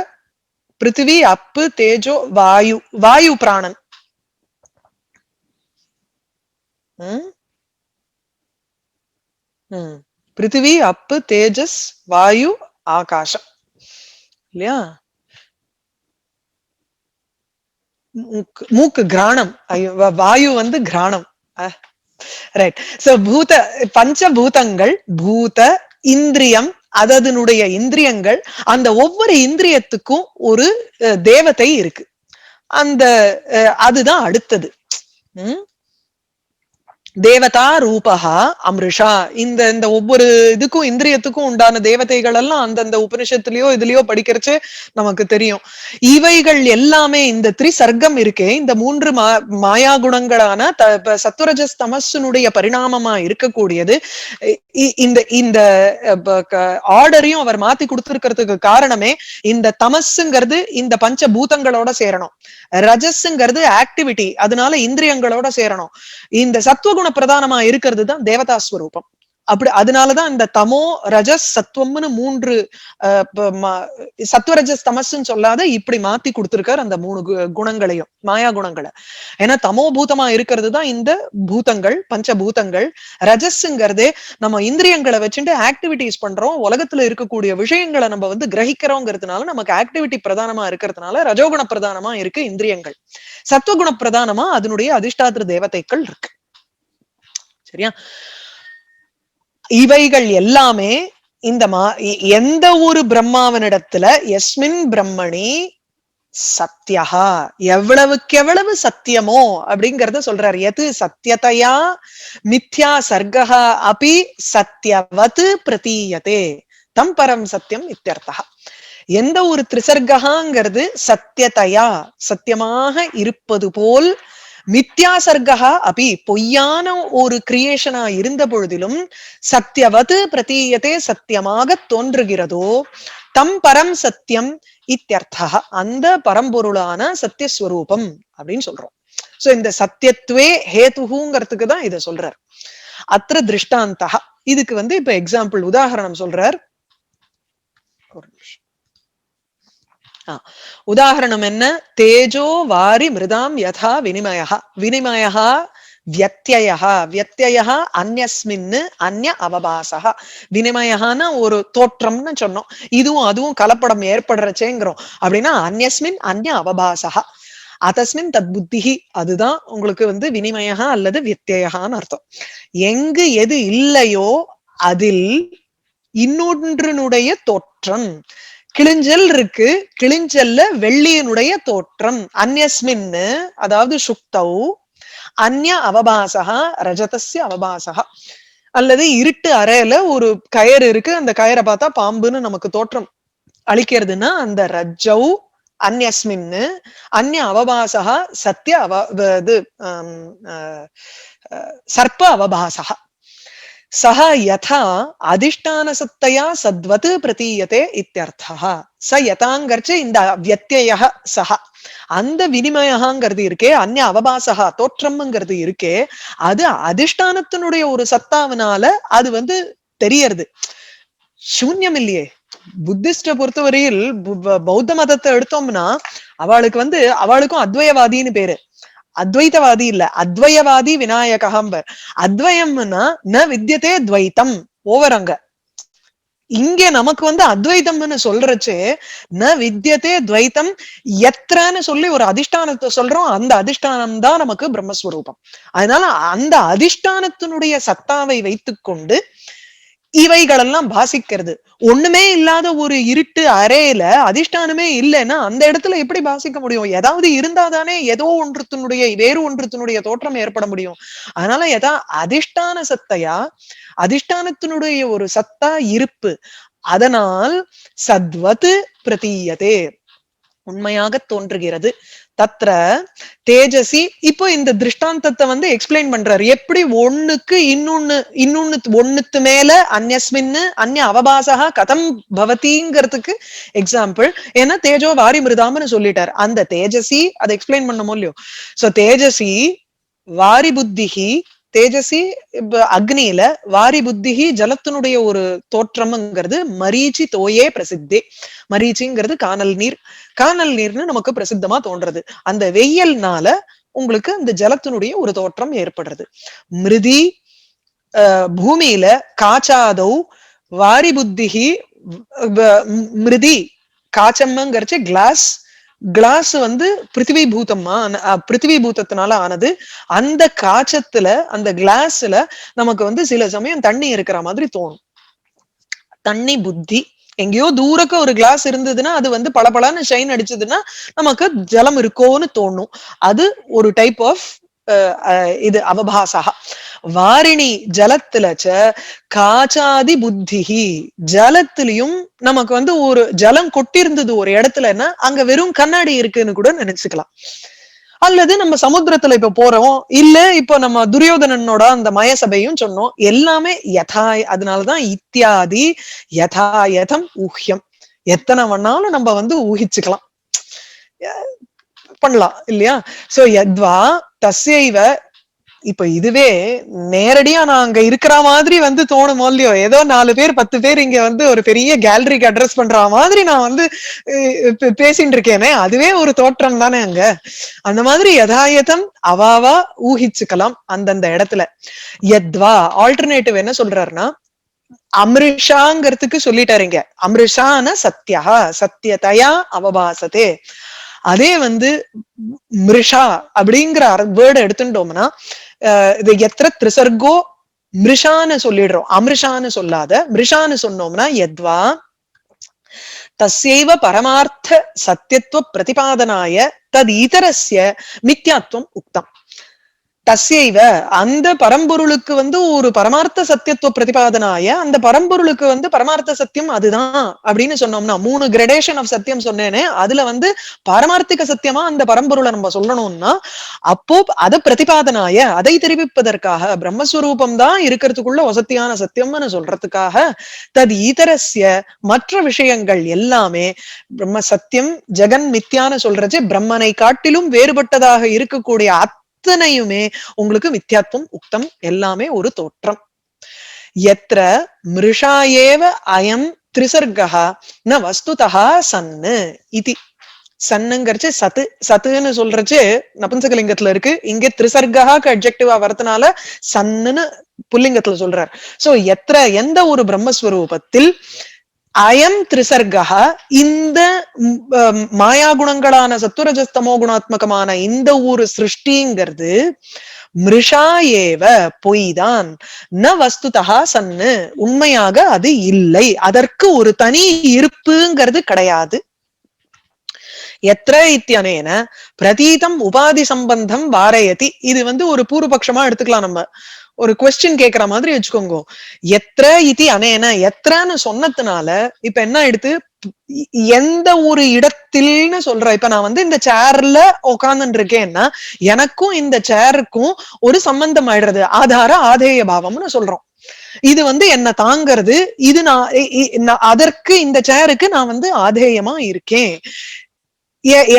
பிருத்திவி அப்பு தேஜோ வாயு, வாயு பிராணன். பிருத்திவி அப்பு தேஜஸ் வாயு ஆகாசம் இல்லையா. மூக்கு கிராணம், வாயு கிராணம். ரைட். சோ பூத பஞ்சபூதங்கள், பூத இந்திரியம், அதனுடைய இந்திரியங்கள், அந்த ஒவ்வொரு இந்திரியத்துக்கும் ஒரு தேவதை இருக்கு. அந்த அதுதான் அடுத்தது. தேவதா ரூபஹா அமிர்ஷா. இந்த இந்த ஒவ்வொரு இதுக்கும் இந்திரியத்துக்கும் உண்டான தேவதைகள் எல்லாம் அந்தந்த உபனிஷத்துலயோ இதுலயோ படிக்கிறச்சு நமக்கு தெரியும். இவைகள் எல்லாமே இந்த திரிசர்க்கம் இருக்கே, இந்த மூன்று மாயா குணங்களான சத்வரஜஸ் தமஸுனுடைய பரிணாமமா இருக்கக்கூடியது. இந்த இந்த ஆர்டரையும் அவர் மாத்தி கொடுத்திருக்கிறதுக்கு காரணமே, இந்த தமஸுங்கிறது இந்த பஞ்ச பூதங்களோட சேரணும், ரஜஸ்ங்கிறது ஆக்டிவிட்டி, அதனால இந்திரியங்களோட சேரணும். இந்த சத்துவகுண பிரதானமா இருக்கிறது தான் தேவதா ஸ்வரூபம். அப்படி அதனாலதான் இந்த தமோ ரஜஸ் சத்துவம்னு மூன்று சத்வரஜஸ் தமஸ்ன்னு சொல்லாத இப்படி மாத்தி கொடுத்திருக்காரு அந்த மூணு குணங்களையும், மாயா குணங்களை. ஏன்னா தமோ பூதமா இருக்கிறது தான் இந்த பூதங்கள், பஞ்சபூதங்கள். ரஜஸ்ங்கிறதே நம்ம இந்திரியங்களை வச்சுட்டு ஆக்டிவிட்டிஸ் பண்றோம், உலகத்துல இருக்கக்கூடிய விஷயங்களை நம்ம கிரகிக்கிறோங்கிறதுனால நமக்கு ஆக்டிவிட்டி பிரதானமா இருக்கிறதுனால ரஜோகுண பிரதானமா இருக்கு இந்திரியங்கள். சத்துவகுண பிரதானமா அதனுடைய அதிஷ்டாத்திர தேவதைகள் இருக்கு. சரியா? இவைகள் எல்லாமே இந்த எந்த ஒரு பிரம்மாவனிடத்துல எஸ்மின் பிரம்மணி சத்யஹா எவ்வளவுக்கு எவ்வளவு சத்தியமோ அப்படிங்கறத சொல்றாரு. எது சத்தியதையா மித்யா சர்க்கஹா அபி சத்யவத் பிரதீயதே தம் பரம் சத்தியம் இத்தியர்த்தா. எந்த ஒரு திரிசர்க்கங்கிறது சத்தியதையா சத்தியமாக இருப்பது போல், மித்யா சர்க்கா அபி பொய்யான ஒரு கிரியேஷனா இருந்த பொழுதிலும் சத்தியவது பிரதீயத்தே சத்தியமாக தோன்றுகிறதோ தம் பரம் சத்தியம் இத்தியர்த்தா அந்த பரம்பொருளான சத்தியஸ்வரூபம் அப்படின்னு சொல்றோம். சோ இந்த சத்தியத்துவே ஹேதுங்கிறதுக்கு தான் இதை சொல்றார். அத்திர திருஷ்டாந்தா இதுக்கு வந்து இப்ப எக்ஸாம்பிள் உதாரணம் சொல்றார். உதாரணம் என்ன? தேஜோ வாரி மிருதாம் யதா வினிமயா வினிமயா வியத்யயா வியத்யயா அந்யஸ்மின்னு அந்ய அவபாசா. வினிமயஹான ஒரு தோற்றம்னு சொன்னோம். இதுவும் அதுவும் கலப்படம் ஏற்படுறச்சேங்கிறோம். அப்படின்னா அந்யஸ்மின் அந்ய அவபாசா அதஸ்மின் தத் புத்திஹி அதுதான் உங்களுக்கு வந்து வினிமயா அல்லது வியத்யயான்னு அர்த்தம். எங்கு எது இல்லையோ அதில் இன்னொன்றினுடைய தோற்றம். கிளிஞ்சல் இருக்கு, கிளிஞ்சல்ல வெள்ளியினுடைய தோற்றம். அந்யஸ்மின்னு அதாவது சுக்தௌ அந்ய அவபாசா ரஜதஸ்ய அவபாசா. அல்லது இருட்டு அறையில ஒரு கயறு இருக்கு, அந்த கயரை பார்த்தா பாம்புன்னு நமக்கு தோற்றம் அளிக்கிறதுனா அந்த ரஜ்ஜௌ அந்யஸ்மின்னு அந்ய அவபாசா சத்திய இது சர்ப்ப அவபாசா. சஹ யதா அதிஷ்டான சத்தையா சத்வத் பிரதீயதே இத்தியர்த்தா. ச யதாங்கர்ச்ச இந்த வியத்யய சஹ அந்த வினிமயங்கிறது இருக்கே, அந்நிய அவபாசகா தோற்றம்ங்கிறது இருக்கே, அது அதிஷ்டானத்தினுடைய ஒரு சத்தாவினால அது வந்து தெரியறது. சூன்யம் இல்லையே. புத்திஸ்ட பொறுத்தவரையில் பௌத்த மதத்தை எடுத்தோம்னா அவளுக்கு வந்து அவளுக்கும் அத்வயவாதின்னு பேரு. அத்வைத்தவாதி இல்ல, அத்வயவாதி விநாயகம்பர். அத்வயம்னா ந வித்யதே துவைத்தம் ஓவர். அங்க இங்க நமக்கு வந்து அத்வைத்தம்னு சொல்றச்சு ந வித்யதே துவைத்தம் எத்திரன்னு சொல்லி ஒரு அதிஷ்டானத்தை சொல்றோம். அந்த அதிஷ்டானம் தான் நமக்கு பிரம்மஸ்வரூபம். அதனால அந்த அதிஷ்டானத்தினுடைய சத்தாவை வைத்துக்கொண்டு இவைகளெல்லாம் பாசிக்கிறது. ஒண்ணுமே இல்லாத ஒரு இருட்டு அறையில அதிஷ்டானமே இல்லைன்னா அந்த இடத்துல எப்படி பாசிக்க முடியும்? ஏதாவது இருந்தாதானே ஏதோ ஒன்றுத்தினுடைய வேறு ஒன்றுத்தினுடைய தோற்றம் ஏற்பட முடியும். அதனால எதா அதிஷ்டான சத்தையா அதிஷ்டானத்தினுடைய ஒரு சத்தா இருப்பு, அதனால் சத்வத் பிரதீயதே உண்மையாக தோன்றுகிறது. தத்ர தேஜசி. இப்போ இந்த திருஷ்டாந்தத்தை வந்து எக்ஸ்பிளைன் பண்றாரு. எப்படி ஒண்ணுக்கு ஒண்ணுத்து மேல அந்யஸ்மின்னு அந்நிய அவபாசா கதம் பவதிங்கிறதுக்கு எக்ஸாம்பிள். ஏன்னா தேஜோ வாரி மிருதாம்னு சொல்லிட்டார். அந்த தேஜசி அதை எக்ஸ்பிளைன் பண்ணமோ இல்லையோ. சோ தேஜசி வாரி புத்திஹி தேஜசி அக்னியில வாரி புத்திஹி ஜலத்தினுடைய ஒரு தோற்றம்ங்கிறது மரீச்சி தோயே பிரசித்தே. மரீச்சிங்கிறது கானல் நீர். கானல் நீர்னு நமக்கு பிரசித்தமா தோன்றது. அந்த வெயில்னால உங்களுக்கு அந்த ஜலத்தினுடைய ஒரு தோற்றம் ஏற்படுறது. மிருதி பூமியில காச்சாதௌ வாரி புத்திஹி மிருதி காச்சம்மங்கிறச்சு கிளாஸ். கிளாஸ் வந்து பிருத்திவி பூதமா பிருத்திவி பூதத்தினால ஆனது. அந்த காச்சத்துல அந்த கிளாஸ்ல நமக்கு வந்து சில சமயம் தண்ணி இருக்கிற மாதிரி தோணும். தண்ணி புத்தி. எங்கேயோ தூரக்க ஒரு கிளாஸ் இருந்ததுன்னா அது வந்து பளபளன்னு ஷைன் அடிச்சதுன்னா நமக்கு ஜலம் இருக்கோன்னு தோணும். அது ஒரு டைப் ஆஃப் இது அவபாசா. வாரிணி ஜலத்துலச்ச காச்சாதி புத்திஹி ஜலத்திலையும் நமக்கு வந்து ஒரு ஜலம் கொட்டிருந்தது ஒரு இடத்துலன்னா அங்க வெறும் கண்ணாடி இருக்குன்னு கூட நினைச்சுக்கலாம். அல்லது நம்ம சமுத்திரத்துல இப்ப போறோம், இல்ல இப்ப நம்ம துரியோதனனோட அந்த மயசபையும் சொன்னோம். எல்லாமே யதா. அதனாலதான் இத்தியாதி யதாயதம் ஊஹ்யம். எத்தனை வேணாலும் நம்ம வந்து ஊகிச்சுக்கலாம், பண்ணலாம் இல்லையா? சோ யத்வா தஸ்யைவ. இப்ப இதுவே நேரடியா நான் அங்க இருக்கிற மாதிரி வந்து தோணுமோ இல்லையோ. ஏதோ 4 பேர் 10 பேர் இங்க வந்து ஒரு பெரிய கேலரிக்கு அட்ரஸ் பண்ற மாதிரி நான் வந்து பேசிட்டு இருக்கேனே, அதுவே ஒரு தோற்றம் தானே அங்க. அந்த மாதிரி யதாயதம் அவாவா ஊகிச்சுக்கலாம் அந்தந்த இடத்துல. யத்வா ஆல்டர்னேட்டிவ் என்ன சொல்றாருன்னா அமிர்ஷாங்கிறதுக்கு சொல்லிட்டாருங்க. அமிர்ஷான சத்யா சத்தியதையா அவபாசத்தே. அதே வந்து மிருஷா அப்படிங்கிற வேர்டு எடுத்துட்டோம்னா இது எத்திர திரிசர்கோ மிருஷான்னு சொல்லிடுறோம், அமிர்ஷான்னு சொல்லாத. மிருஷான்னு சொன்னோம்னா யத்வா தஸ்யைவ பரமார்த்த சத்தியத்துவ பிரதிபாதனாய தத் இதரஸ்ய மித்யாத்வம் உக்தம். தஸ்யைவ அந்த பரம்பொருளுக்கு ஒரு பரமார்த்த சத்தியத்துவ பிரதிபாதனாய, அந்த பரம்பொருளுக்கு பரமார்த்த சத்தியம் அதுதான் அப்படின்னு சொன்னோம்னா, 3 கிரடேஷன் ஆஃப் சத்தியம் சொன்னேனே, அதுல பாரமார்த்திக சத்தியமா அந்த பரம்பொருளை நம்ம சொல்லணும்னா, அப்போ அதை பிரதிபாதனாய அதை தெரிவிப்பதற்காக, பிரம்மஸ்வரூபம் தான் இருக்கிறதுக்குள்ள வசத்தியான சத்தியம்னு சொல்றதுக்காக, தது ஈதரஸ்ய மற்ற விஷயங்கள் எல்லாமே பிரம்ம சத்தியம் ஜெகன் மித்யான்னு சொல்றது, பிரம்மனை காட்டிலும் வேறுபட்டதாக இருக்கக்கூடிய அத்தனையுமே உங்களுக்கு மித்யாத்வம் உக்தம், எல்லாமே ஒரு தோற்றம். எத்திர மிருஷாயேவ அயம் திரிசர்கா ந வஸ்துதா சன்னு இதி. சன்னுங்கிறச்சு சத்து, சத்துன்னு சொல்றச்சு நபும்சகலிங்கத்துல இருக்கு, இங்க திரிசர்காக்கு அட்ஜெக்டிவா வரதுனால சன்னுன்னு புல்லிங்கத்துல சொல்றார். சோ எத்திர எந்த ஒரு பிரம்மஸ்வரூபத்தில் அயம் திரிசர்கா இந்த மாயா குணங்களான சத்துரஜஸ்தமோ குணாத்மகமான இந்த ஒரு சிருஷ்டிங்கிறது மிருஷா ஏவ பொய்தான், ந வஸ்துதா சன்னு உண்மையாக அது இல்லை, அதற்கு ஒரு தனி இருப்புங்கிறது கிடையாது. எத்திர இத்தியனேன பிரதீதம் உபாதி சம்பந்தம் வாரயதி. இது ஒரு பூர்வபக்ஷமா எடுத்துக்கலாம், நம்ம ஒரு கொஸ்டின் கேட்கிற மாதிரி வச்சுக்கோங்க. எத்திர இதி அனேன, எத்திரன்னு சொன்னதுனால இப்ப என்ன எடுத்து எந்த ஒரு இடத்தில்னு சொல்ற. இப்ப நான் இந்த சேர்ல உட்கார்ந்துட்டு இருக்கேன்னா எனக்கும் இந்த சேருக்கும் ஒரு சம்பந்தம் ஆயிடுறது, ஆதார ஆதேய பாவம்னு சொல்றோம். இது என்ன தாங்கிறது, இது நான் அதற்கு இந்த சேருக்கு நான் ஆதேயமா இருக்கேன்.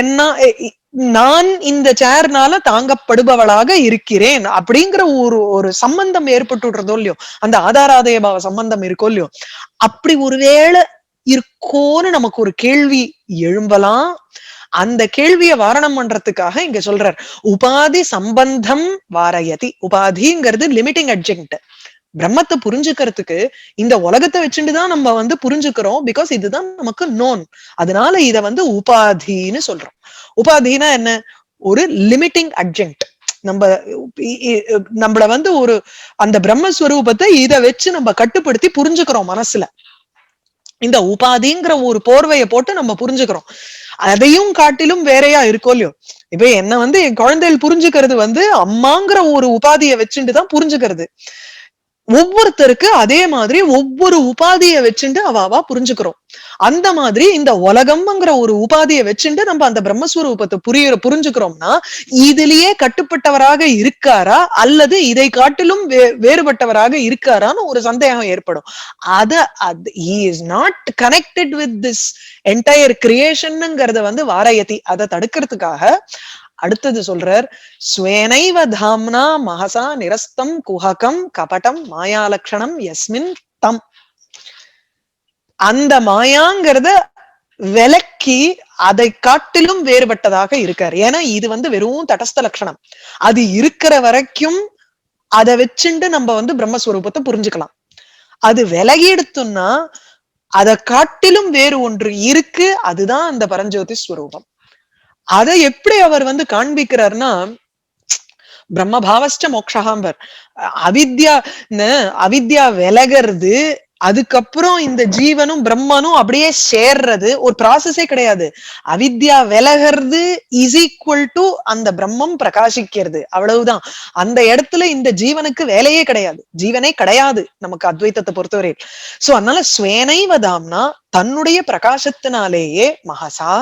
என்ன நான் இந்த சேர்னால தாங்கப்படுபவளாக இருக்கிறேன் அப்படிங்கிற ஒரு சம்பந்தம் ஏற்பட்டுடுறதோ இல்லையோ, அந்த ஆதாராதய பாவ சம்பந்தம் இருக்கோ இல்லையோ, அப்படி ஒருவேளை இருக்கோன்னு நமக்கு ஒரு கேள்வி எழும்பலாம். அந்த கேள்வியை வாரணம் பண்றதுக்காக இங்க சொல்றார், உபாதி சம்பந்தம் வாரயதி. உபாதிங்கிறது லிமிட்டிங் அட்ஜெக்ட். பிரம்மத்தை புரிஞ்சுக்கிறதுக்கு இந்த உலகத்தை வச்சுட்டுதான் நம்ம புரிஞ்சுக்கிறோம், பிகாஸ் இதுதான் நமக்கு நோன். அதனால இத உபாதின்னு சொல்றோம். உபாதினா என்ன, ஒரு லிமிட்டிங் அட்ஜெக்ட். நம்மள ஒரு அந்த பிரம்மஸ்வரூபத்தை இதை வச்சு நம்ம கட்டுப்படுத்தி புரிஞ்சுக்கிறோம் மனசுல. இந்த உபாதிங்கிற ஒரு போர்வையை போட்டு நம்ம புரிஞ்சுக்கிறோம். அதையும் காட்டிலும் வேறையா இருக்கோ இல்லையோ. இப்ப என்ன என் குழந்தைகள் புரிஞ்சுக்கிறது அம்மாங்கிற ஒரு உபாதியை வச்சுட்டுதான் புரிஞ்சுக்கிறது. ஒவ்வொருத்தருக்கு அதே மாதிரி ஒவ்வொரு உபாதியை வச்சுட்டு அவாவா புரிஞ்சுக்கிறோம். அந்த மாதிரி இந்த உலகம்ங்கிற ஒரு உபாதியை வச்சுட்டு நம்ம அந்த பிரம்மஸ்வரூபத்தை புரிஞ்சுக்கிறோம்னா, இதுலயே கட்டுப்பட்டவராக இருக்காரா அல்லது இதை காட்டிலும் வேறுபட்டவராக இருக்காரான்னு ஒரு சந்தேகம் ஏற்படும். he is not connected with this entire creationங்கிறத வாரயதி. அதை தடுக்கிறதுக்காக அடுத்தது சொல்றார், ஸ்வேனைவ தாம்னா மகசா நிரஸ்தம் குஹகம் கபடம் மாயாலக்ஷணம் யஸ்மின் தம். அந்த மாயாங்கிறத விலக்கி அதை காட்டிலும் வேறுபட்டதாக இருக்காரு. ஏன்னா இது வெறும் தடஸ்த லட்சணம். அது இருக்கிற வரைக்கும் அதை வச்சுட்டு நம்ம பிரம்மஸ்வரூபத்தை புரிஞ்சுக்கலாம். அது விலகி எடுத்தோம்னா அதை காட்டிலும் வேறு ஒன்று இருக்கு, அதுதான் அந்த பரஞ்சோதி ஸ்வரூபம். அதை எப்படி அவர் காண்பிக்கிறார்னா, பிரம்மபாவஸ்ட மோக்ஷாம்பர். அவித்யா விலகிறது, அதுக்கப்புறம் இந்த ஜீவனும் பிரம்மனும் அப்படியே சேர்றது ஒரு ப்ராசஸே கிடையாது. அவித்யா விலகிறது இஸ் ஈக்குவல் டு அந்த பிரம்மம் பிரகாசிக்கிறது, அவ்வளவுதான். அந்த இடத்துல இந்த ஜீவனுக்கு வேலையே கிடையாது, ஜீவனே கிடையாது நமக்கு அத்வைத்தத்தை பொறுத்தவரை. சோ அதனால ஸ்வேனைவதாம்னா தன்னுடைய பிரகாசத்தினாலேயே மகசா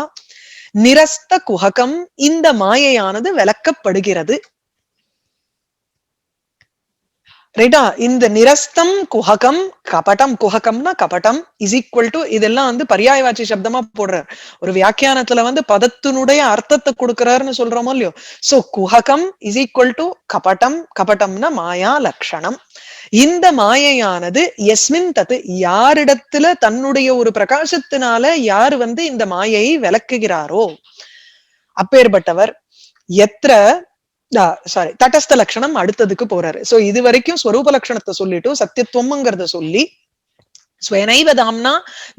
நிரஸ்த குஹகம் இந்த மாயையானது விளக்கப்படுகிறது. ரைட்டா? இந்த நிரஸ்தம் குஹகம் கபடம், குஹகம்னா கபடம் இஸ் ஈக்குவல் டு, இதெல்லாம் பர்யாயவாச்சி சப்தமா போடுறார். ஒரு வியாக்கியானத்துல பதத்தினுடைய அர்த்தத்தை கொடுக்கிறாருன்னு சொல்றோமோ இல்லையோ. சோ குஹகம் இஸ் ஈக்குவல் டு கபடம், கபடம்னா மாயா லட்சணம். இந்த மாயையானது எஸ்மின் தத்து, யாரிடத்துல தன்னுடைய ஒரு பிரகாசத்தினால யாரு இந்த மாயையை விளக்குகிறாரோ அப்பேற்பட்டவர். எத்திர சாரி தட்டஸ்த லட்சணம் அடுத்ததுக்கு போறாரு. சோ இது வரைக்கும் ஸ்வரூப லட்சணத்தை சொல்லிட்டு சத்தியத்துவம்ங்கிறத சொல்லி, ஸ்வனைவதாம்னா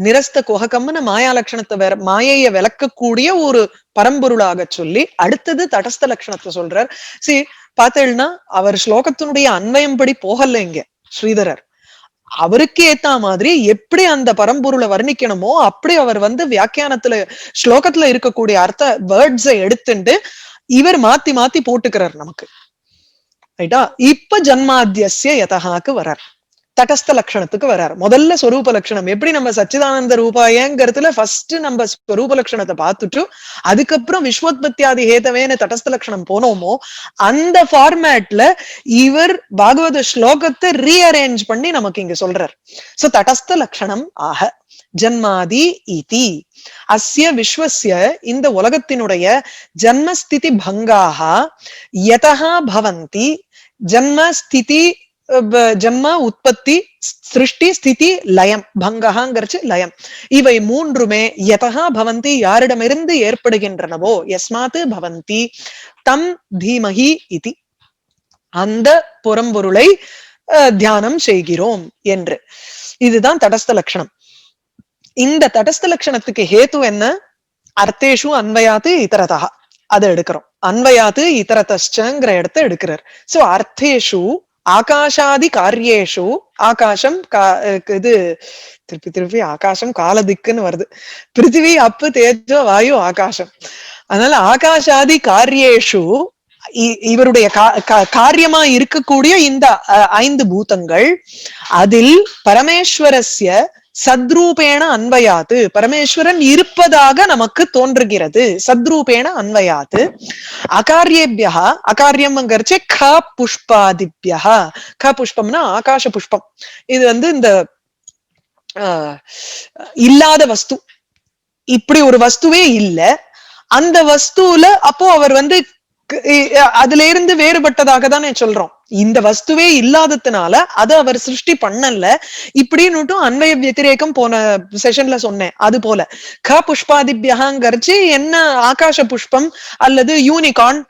நிரஸ்த குஹகம்னு மாயா லட்சணத்தை மாயையை விளக்கக்கூடிய ஒரு பரம்பொருளாக சொல்லி, அடுத்தது தடஸ்த லட்சணத்தை சொல்றார். சரி பார்த்தேன்னா அவர் ஸ்லோகத்தினுடைய அன்வயம் படி போகல இங்க. ஸ்ரீதரர். அவருக்கு ஏத்த மாதிரி எப்படி அந்த பரம்பொருளை வர்ணிக்கணுமோ அப்படி அவர் வந்து வியாக்கியானத்துல ஸ்லோகத்துல இருக்கக்கூடிய அர்த்த வேர்ட்ஸை எடுத்துட்டு இவர் மாத்தி மாத்தி போட்டுக்கிறார் நமக்கு. ரைட்டா? இப்ப ஜன்மாத்தியஸ்ய யதஹாக்கு வரார், தடஸ்த லட்சணத்துக்கு வரார். முதல்ல ஸ்வரூப லட்சணம் எப்படி நம்ம சச்சிதானந்த ரூபாயங்கிறதுல ஃபர்ஸ்ட் நம்ம ஸ்வரூப லட்சணத்தை பார்த்துட்டு அதுக்கப்புறம் விஸ்வோத்பத்தியாதி ஹேதவேன தடஸ்த லட்சணம் போனோமோ அந்த ஃபார்மேட்ல இவர் பாகவத ஸ்லோகத்தை ரீஅரேஞ்ச் பண்ணி நமக்கு இங்க சொல்றார். சோ தடஸ்த லட்சணம் ஆக ஜன்மாதி இதி அஸ்ய விஸ்வஸ்ய இந்த உலகத்தினுடைய ஜன்மஸ்திதி பங்காக யதஹா பவந்தி. ஜன்ம ஸ்திதி ஜன்ம உற்பத்தி சிருஷ்டி ஸ்திதி லயம், பங்கஹாங்கிறச்சு லயம், இவை மூன்றுமே யதஹா பவந்தி யாரிடமிருந்து ஏற்படுகின்றனவோ யஸ்மாத் பவந்தி தம் தீமஹி இதி அந்த புறம்பொருளை தியானம் செய்கிறோம் என்று. இதுதான் தடஸ்த லட்சணம். இந்த தடஸ்த லட்சணத்துக்கு ஹேத்து என்ன? அர்த்தேஷு அன்வயாத்து இதரதா அதை எடுக்கிறோம். அன்வயாத்து இதரதஸ்சங்கிற இடத்த எடுக்கிறார். சோ அர்த்தேஷு ஆகாஷாதி காரியேஷு, ஆகாசம் இது திருப்பி திருப்பி ஆகாசம் காலதிக்குன்னு வருது, பிருத்திவி அப்பு தேஜோ வாயு ஆகாசம். அதனால ஆகாஷாதி காரியேஷு இவருடைய காரியமா இருக்கக்கூடிய இந்த 5 பூதங்கள் அதில் பரமேஸ்வரஸ்ய சத்ரூபேண அன்வயாத்து பரமேஸ்வரன் இருப்பதாக நமக்கு தோன்றுகிறது. சத்ரூபேண அன்வயாத்து அகாரியேபியா, அகாரியம்ங்கிறச்சே க புஷ்பாதிபியா, க புஷ்பம்னா ஆகாச புஷ்பம். இது வந்து இந்த இல்லாத வஸ்து, இப்படி ஒரு வஸ்துவே இல்ல அந்த வஸ்துல. அப்போ அவர் வந்து அதுல இருந்து வேறுபட்டதாக தானே சொல்றோம். இந்த வஸ்துவே இல்லாததுனால அதை அவர் சிருஷ்டி பண்ணல இப்படின்னு அன்வய வத்திரேகம் போன செஷன்ல சொன்னேன். அது போல க புஷ்பாதிபியகாங்கிறச்சு என்ன ஆகாச புஷ்பம் அல்லது யூனிகார்ன்,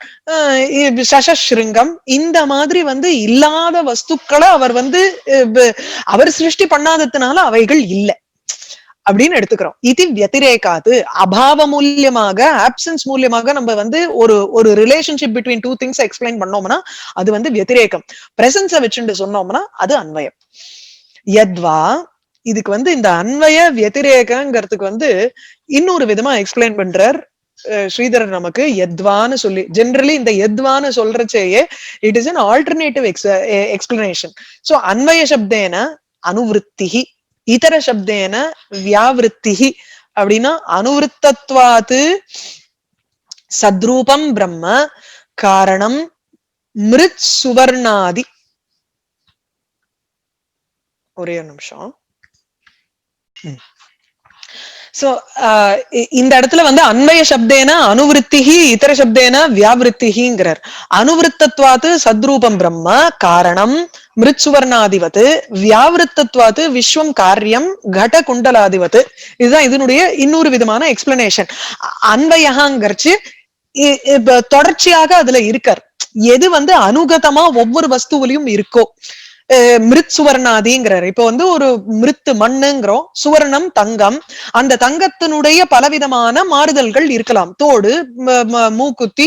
சசஸ்ருங்கம், இந்த மாதிரி வந்து இல்லாத வஸ்துக்களை அவர் வந்து அவர் சிருஷ்டி பண்ணாததுனால அவைகள் இல்லை அப்படின்னு எடுத்துக்கிறோம். இது வத்திரேகாது அபாவ மூலியமாக, ஆப்சன்ஸ் மூலியமாக நம்ம வந்து ஒரு ரிலேஷன்ஷிப் பிட்வீன் 2 திங்ஸ் எக்ஸ்பிளைன் பண்ணோம்னா அது வந்து வத்திரேகம். பிரசன்ஸை வச்சுட்டு சொன்னோம்னா அது அன்வயம். யத்வா இதுக்கு வந்து இந்த அன்வய வத்திரேகங்கிறதுக்கு வந்து இன்னொரு விதமா எக்ஸ்பிளைன் பண்றார் ஸ்ரீதரர் நமக்கு. யத்வான்னு சொல்லி ஜெனரலி இந்த யத்வான்னு சொல்றச்சேயே it is an alternative explanation. So அன்வய சப்தேன அனுவிருத்திஹி, இதர சப்தேன வியாவிருத்திஹி. அப்படின்னா அனுவிருத்தத்வாத்து சத்ரூபம் பிரம்ம காரணம் மிருத் சுவர்ணாதி. ஒரே நிமிஷம். சோ இந்த இடத்துல வந்து அன்வய சப்தேன அனுவிருத்திஹி இதர சப்தேன வியாவிருத்திஹிங்கிறார். அனுவிருத்தத்வாத்து சத்ரூபம் பிரம்ம காரணம் மிருத்சுவர்ணாதிவத்து, வியாவிருத்தத்வாத்து விஸ்வம் காரியம் கட குண்டலாதிவத்து. இதுதான் இதனுடைய இன்னொரு விதமான எக்ஸ்பிளனேஷன். அன்வயகாங்கிறச்சு தொடர்ச்சியாக அதுல இருக்கார். எது வந்து அனுகதமா ஒவ்வொரு வஸ்துவிலையும் இருக்கோ. மிருத் சுவர்ணாதிங்கிறார். இப்ப வந்து ஒரு மிருத்து மண்ணுங்கிறோம், சுவர்ணம் தங்கம். அந்த தங்கத்தினுடைய பலவிதமான மாறுதல்கள் இருக்கலாம். தோடு, மூக்குத்தி,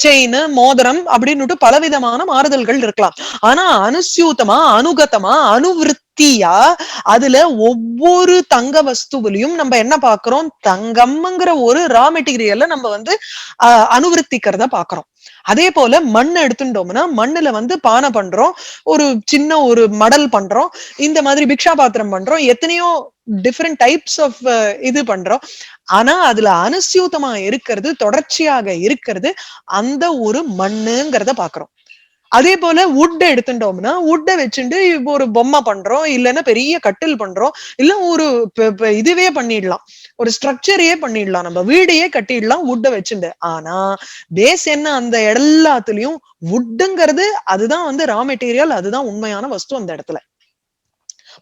செயின், மோதிரம் அப்படின்னு பலவிதமான மாறுதல்கள் இருக்கலாம். ஆனா அனுசியூத்தமா அனுகதமா அனுவிருத்தியா அதுல ஒவ்வொரு தங்க வஸ்துவிலையும் நம்ம என்ன பாக்குறோம்? தங்கம்ங்கிற ஒரு ரா மெட்டீரியல்ல நம்ம வந்து அனுவிருத்திக்கிறத பாக்குறோம். அதே போல மண் எடுத்துட்டோம்னா மண்ணுல வந்து பானை பண்றோம், ஒரு சின்ன ஒரு மடல் பண்றோம், இந்த மாதிரி பிக்ஷா பாத்திரம் பண்றோம், எத்தனையோ டிஃப்ரெண்ட் டைப்ஸ் ஆஃப் இது பண்றோம். ஆனா அதுல அனுசியூத்தமா இருக்கிறது, தொடர்ச்சியாக இருக்கிறது அந்த ஒரு மண்ணுங்கிறத பாக்குறோம். அதே போல வுட் எடுத்துட்டோம்னா வுட்டை வச்சுட்டு ஒரு பொம்மை பண்றோம், இல்லைன்னா பெரிய கட்டில் பண்றோம், இல்ல ஒரு இதுவே பண்ணிடலாம், ஒரு ஸ்ட்ரக்சரையே பண்ணிடலாம், நம்ம வீடையே கட்டிடலாம் வுட்டை வச்சுட்டு. ஆனா பேஸ் என்ன? அந்த எல்லாத்துலயும் வுட்டுங்கிறது அதுதான் வந்து ரா மெட்டீரியல், அதுதான் உண்மையான வஸ்து அந்த இடத்துல.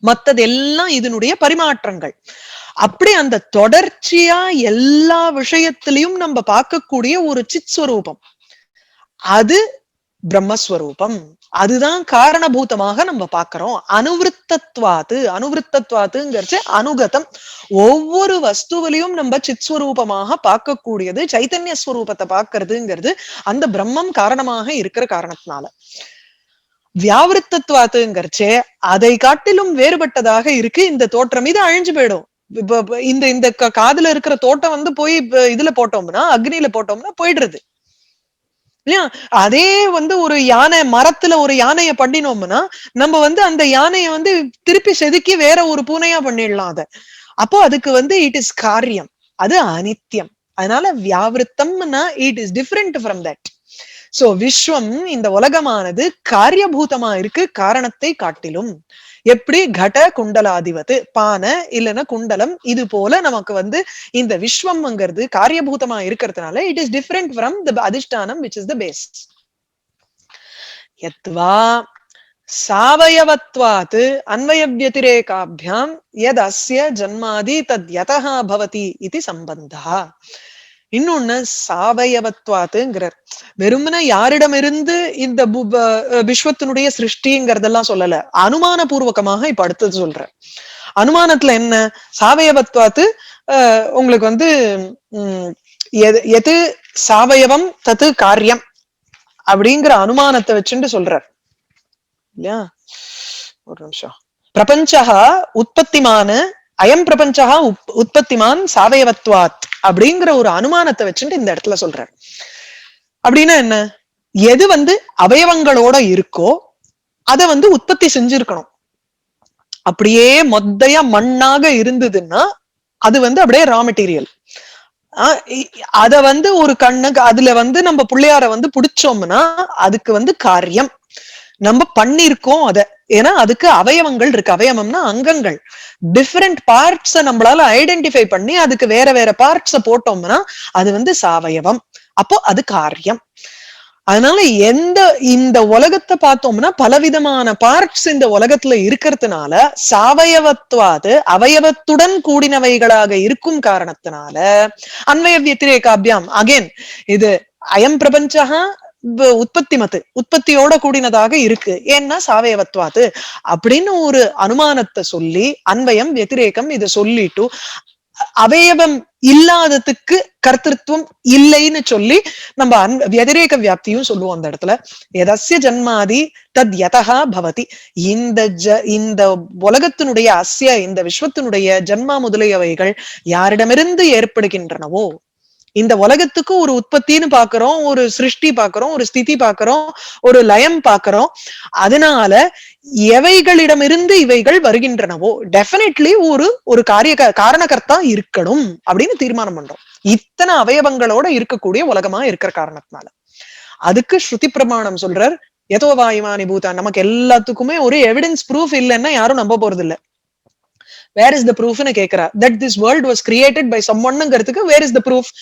மத்தது எல்லாம் இதனுடைய பரிமாற்றங்கள். அப்படி அந்த தொடர்ச்சியா எல்லா விஷயத்திலையும் நம்ம பார்க்கக்கூடிய ஒரு சித் ஸ்வரூபம் அது பிரம்மஸ்வரூபம். அதுதான் காரணபூதமாக நம்ம பாக்குறோம். அனுவிருத்தத்வாத்து, அனுவிருத்தத்வாத்துங்கிறச்சு அனுகதம். ஒவ்வொரு வஸ்துவிலையும் நம்ம சித்ஸ்வரூபமாக பார்க்கக்கூடியது, சைத்தன்ய ஸ்வரூபத்தை பார்க்கறதுங்கிறது அந்த பிரம்மம் காரணமாக இருக்கிற காரணத்தினால. வியாவிருத்தத்துவாத்துங்கிறச்சே அதை காட்டிலும் வேறுபட்டதாக இருக்கு இந்த தோற்றம். இது அழிஞ்சு போயிடும். இந்த இந்த காதுல இருக்கிற தோட்டம் வந்து போய் இதுல போட்டோம்னா, அக்னியில போட்டோம்னா போயிடுறது இல்லையா? அதே வந்து ஒரு யானை, மரத்துல ஒரு யானைய பண்ணினோம்னா நம்ம வந்து அந்த யானைய வந்து திருப்பி செதுக்கி வேற ஒரு பூனையா பண்ணிடலாம் அத. அப்போ அதுக்கு வந்து இட் இஸ் காரியம், அது அனித்தியம். அதனால வியாவிருத்தம்னா it is different from that. So விஸ்வம், இந்த உலகமானது காரியபூதமா இருக்கு காரணத்தை காட்டிலும். எப்படி கட குண்டலாதிபத்து, பானை இல்லைன்னா குண்டலம், இது போல நமக்கு வந்து இந்த விஸ்வம்ங்கிறது காரியபூதமா இருக்கிறதுனால it is different from the அதிஷ்டானம் விச் இஸ் த பேஸ். யத்வா சாவயவத்வாத் அன்வய வத்திரேகாபியாம் யத் அஸ்ய ஜன்மாதி தத் யதஹ பவதி இது சம்பந்தா. இன்னொன்னு சாவயவத்வாத்துங்கிறார். வெறுமன யாரிடமிருந்து இந்த விஸ்வத்தினுடைய சிருஷ்டிங்கிறதெல்லாம் சொல்லல, அனுமான பூர்வகமாக இப்ப அடுத்தது சொல்ற. அனுமானத்துல என்ன சாவயவத்வாத்து, உங்களுக்கு வந்து எது சாவயவம் தத்து காரியம் அப்படிங்கிற அனுமானத்தை வச்சுட்டு சொல்றார் இல்லையா? ஒரு நிமிஷம். பிரபஞ்சா உற்பத்திமான அயம் பிரபஞ்சா உற்பத்திமான் சாவயவத்வாத் அப்படிங்கிற ஒரு அனுமானத்தை வச்சுட்டு இந்த இடத்துல சொல்றார். அப்படின்னா என்ன? எது வந்து அவயவங்களோட இருக்கோ அதை வந்து உற்பத்தி செஞ்சிருக்கணும். அப்படியே மொத்தையா மண்ணாக இருந்ததுன்னா அது வந்து அப்படியே ரா மெட்டீரியல். அத வந்து ஒரு கண்ணுக்கு அதுல வந்து நம்ம பிள்ளையார வந்து புடிச்சோம்னா அதுக்கு வந்து காரியம் நம்ம பண்ணிருக்கோம் அத. ஏன்னா அதுக்கு அவயவங்கள் இருக்கு. அவயவம்னா அங்கங்கள், டிஃபரெண்ட் பார்ட்ஸ் நம்மளால ஐடென்டிஃபை பண்ணி அதுக்கு வேற வேற பார்ட்ஸ போட்டோம்னா அது வந்து சாவயவம். அப்போ அது காரியம். அதனால இந்த உலகத்தை பார்த்தோம்னா பலவிதமான பார்ட்ஸ் இந்த உலகத்துல இருக்கிறதுனால சாவயவத்வாது அவயவத்துடன் கூடினவைகளாக இருக்கும் காரணத்தினால அன்வய வத்திரேகாபியாம், அகைன் இது அயம் பிரபஞ்சா உற்பத்தி மத்து, உற்பத்தியோட கூடினதாக இருக்கு. ஏன்னா சாவயவத்வாது அப்படின்னு ஒரு அனுமானத்தை சொல்லி அன்வயம் வத்திரேகம் இதை சொல்லிட்டு அவயவம் இல்லாததுக்கு கர்த்திருவம் இல்லைன்னு சொல்லி நம்ம வத்திரேக வியாப்தியும் சொல்லுவோம் அந்த இடத்துல. எதஸ்ய ஜன்மாதி தத் யதஹ பவதி. இந்த உலகத்தினுடைய அஸ்ய, இந்த விஸ்வத்தினுடைய ஜன்மா முதலியவைகள் யாரிடமிருந்து ஏற்படுகின்றனவோ, இந்த உலகத்துக்கு ஒரு உற்பத்தின்னு பாக்குறோம், ஒரு சிருஷ்டி பாக்குறோம், ஒரு ஸ்திதி பாக்குறோம், ஒரு லயம் பாக்குறோம். அதனால எவைகளிடமிருந்து இவைகள் வருகின்றனவோ டெஃபினெட்லி ஒரு காரணகர்த்தா இருக்கணும் அப்படின்னு தீர்மானம் பண்றோம். இத்தனை அவயவங்களோட இருக்கக்கூடிய உலகமா இருக்கிற காரணத்தினால அதுக்கு ஸ்ருதி பிரமாணம் சொல்றார். எதோ வாயுமானி பூதா. நமக்கு எல்லாத்துக்குமே ஒரு எவிடன்ஸ் ப்ரூஃப் இல்லைன்னா யாரும் நம்ப போறது இல்லை. வேர் இஸ் த ப்ரூஃப்னு கேட்கிறா. That this world was created by சம்ஒன்னுங்கிறதுக்கு வேர் இஸ் த ப்ரூஃப்?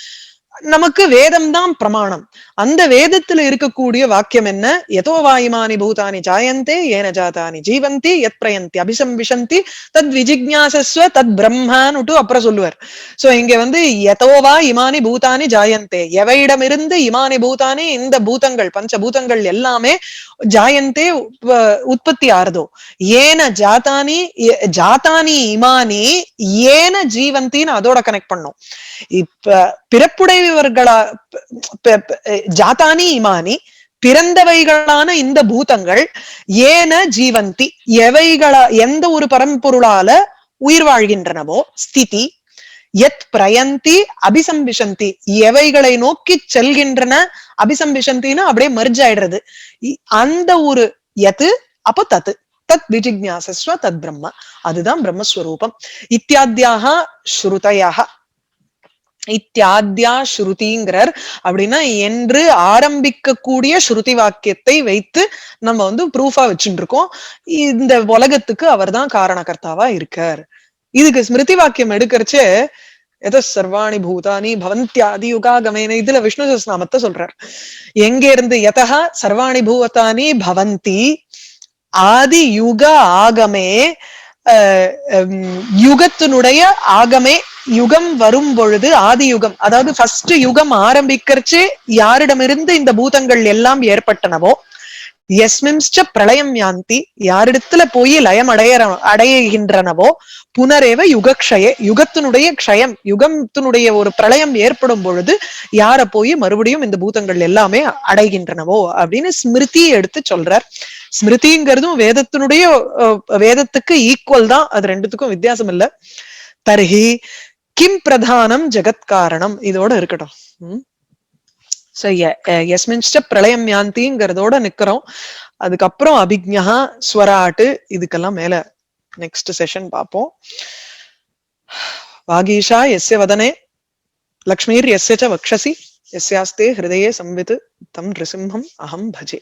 நமக்கு வேதம் தான் பிரமாணம். அந்த வேதத்துல இருக்கக்கூடிய வாக்கியம் என்ன? எதோ வாயுமானி பூதானி ஜாயந்தே ஏன ஜாதானி ஜீவந்தி யத் பிரயந்தி அபிசம்விஷந்தி தத் விஜிக்ஞாசஸ்வ தத் பிரம்மான்னு அப்புறம் சொல்லுவார். சோ இங்க வந்து எதோவா இமானி பூதானி ஜாயந்தே, எவையிடமிருந்து இமானி பூதானி, இந்த பூதங்கள் பஞ்சபூதங்கள் எல்லாமே ஜாயந்தே உற்பத்தி ஆறுதோ, ஏன ஜாதானி ஜாதானி இமானி ஏன ஜீவந்தின்னு அதோட கனெக்ட் பண்ணும். இப்ப பிறப்புடையவர்களா ஜாதானி இமானி பிறந்தவைகளான இந்த பூதங்கள் ஏன ஜீவந்தி எவைகளா எந்த ஒரு பரம்பொருளால உயிர் வாழ்கின்றனவோ, ஸ்திதி யத் பிரயந்தி அபிசம்பிஷந்தி எவைகளை நோக்கி செல்கின்றன, அபிசம்பிஷந்தின்னா அப்படியே மர்ஜ் ஆயிடுறது. அந்த ஒரு யத்து அப்போ தத்து தத் விஜிக்ஞாசஸ்வ தத் பிரம்ம, அதுதான் பிரம்மஸ்வரூபம். இத்தியாத்யாக ஸ்ருதயாக, இத்தியாத்யா ஸ்ருதிங்கிறார். அப்படின்னா என்று ஆரம்பிக்கக்கூடிய ஸ்ருதி வாக்கியத்தை வைத்து நம்ம வந்து ப்ரூஃபா வச்சுட்டு இருக்கோம் இந்த உலகத்துக்கு அவர் தான் காரணகர்த்தாவா இருக்கார். இதுக்கு ஸ்மிருதி வாக்கியம் எடுக்கிறச்சே எதோ சர்வாணி பூதானி பவந்தியாதி யுகாகமேன, இதுல விஷ்ணு சஹஸ்ரநாமத்தை சொல்றார். எங்க இருந்து? யதஹ சர்வாணி பூதானி பவந்தி ஆதி யுக ஆகமே, யுகத்தினுடைய ஆகமே, யுகம் வரும் பொழுது ஆதி யுகம், அதாவது ஃபர்ஸ்ட் யுகம் ஆரம்பிக்கிறச்சு யாரிடமிருந்து இந்த பூதங்கள் எல்லாம் ஏற்பட்டனவோ, யஸ்மின்ஸ்ச பிரளயம் யாந்தி, யாரிடத்துல போய் லயம் அடைகின்றனவோ, புனரேவ யுகக்ஷயே, யுகத்தினுடைய க்ஷயம், யுகத்தினுடைய ஒரு பிரளயம் ஏற்படும் பொழுது யார போய் மறுபடியும் இந்த பூதங்கள் எல்லாமே அடைகின்றனவோ அப்படின்னு ஸ்மிருதி எடுத்து சொல்றார். ஸ்மிருதிங்கிறதும் வேதத்தினுடைய வேதத்துக்கு ஈக்குவல் தான், அது ரெண்டுத்துக்கும் வித்தியாசம் இல்ல. தர்ஹி கிம் பிரதானம் ஜெகத்காரணம், இதோட இருக்கட்டும். யஸ்மின்ஸ்ட பிரளயம் யாந்திங்கிறதோட நிக்கிறோம். அதுக்கப்புறம் அபிஜ்ஞா ஸ்வராட்டு இதுக்கெல்லாம் மேல நெக்ஸ்ட் செஷன் பார்ப்போம். வாகீஷா எஸ்ய வதனே லக்ஷ்மீர் எஸ்ய ச வக்ஷசி எஸ்யாஸ்தே ஹிருதயே சம்வித் தம் நிருசிம்ஹம் அஹம் பஜே.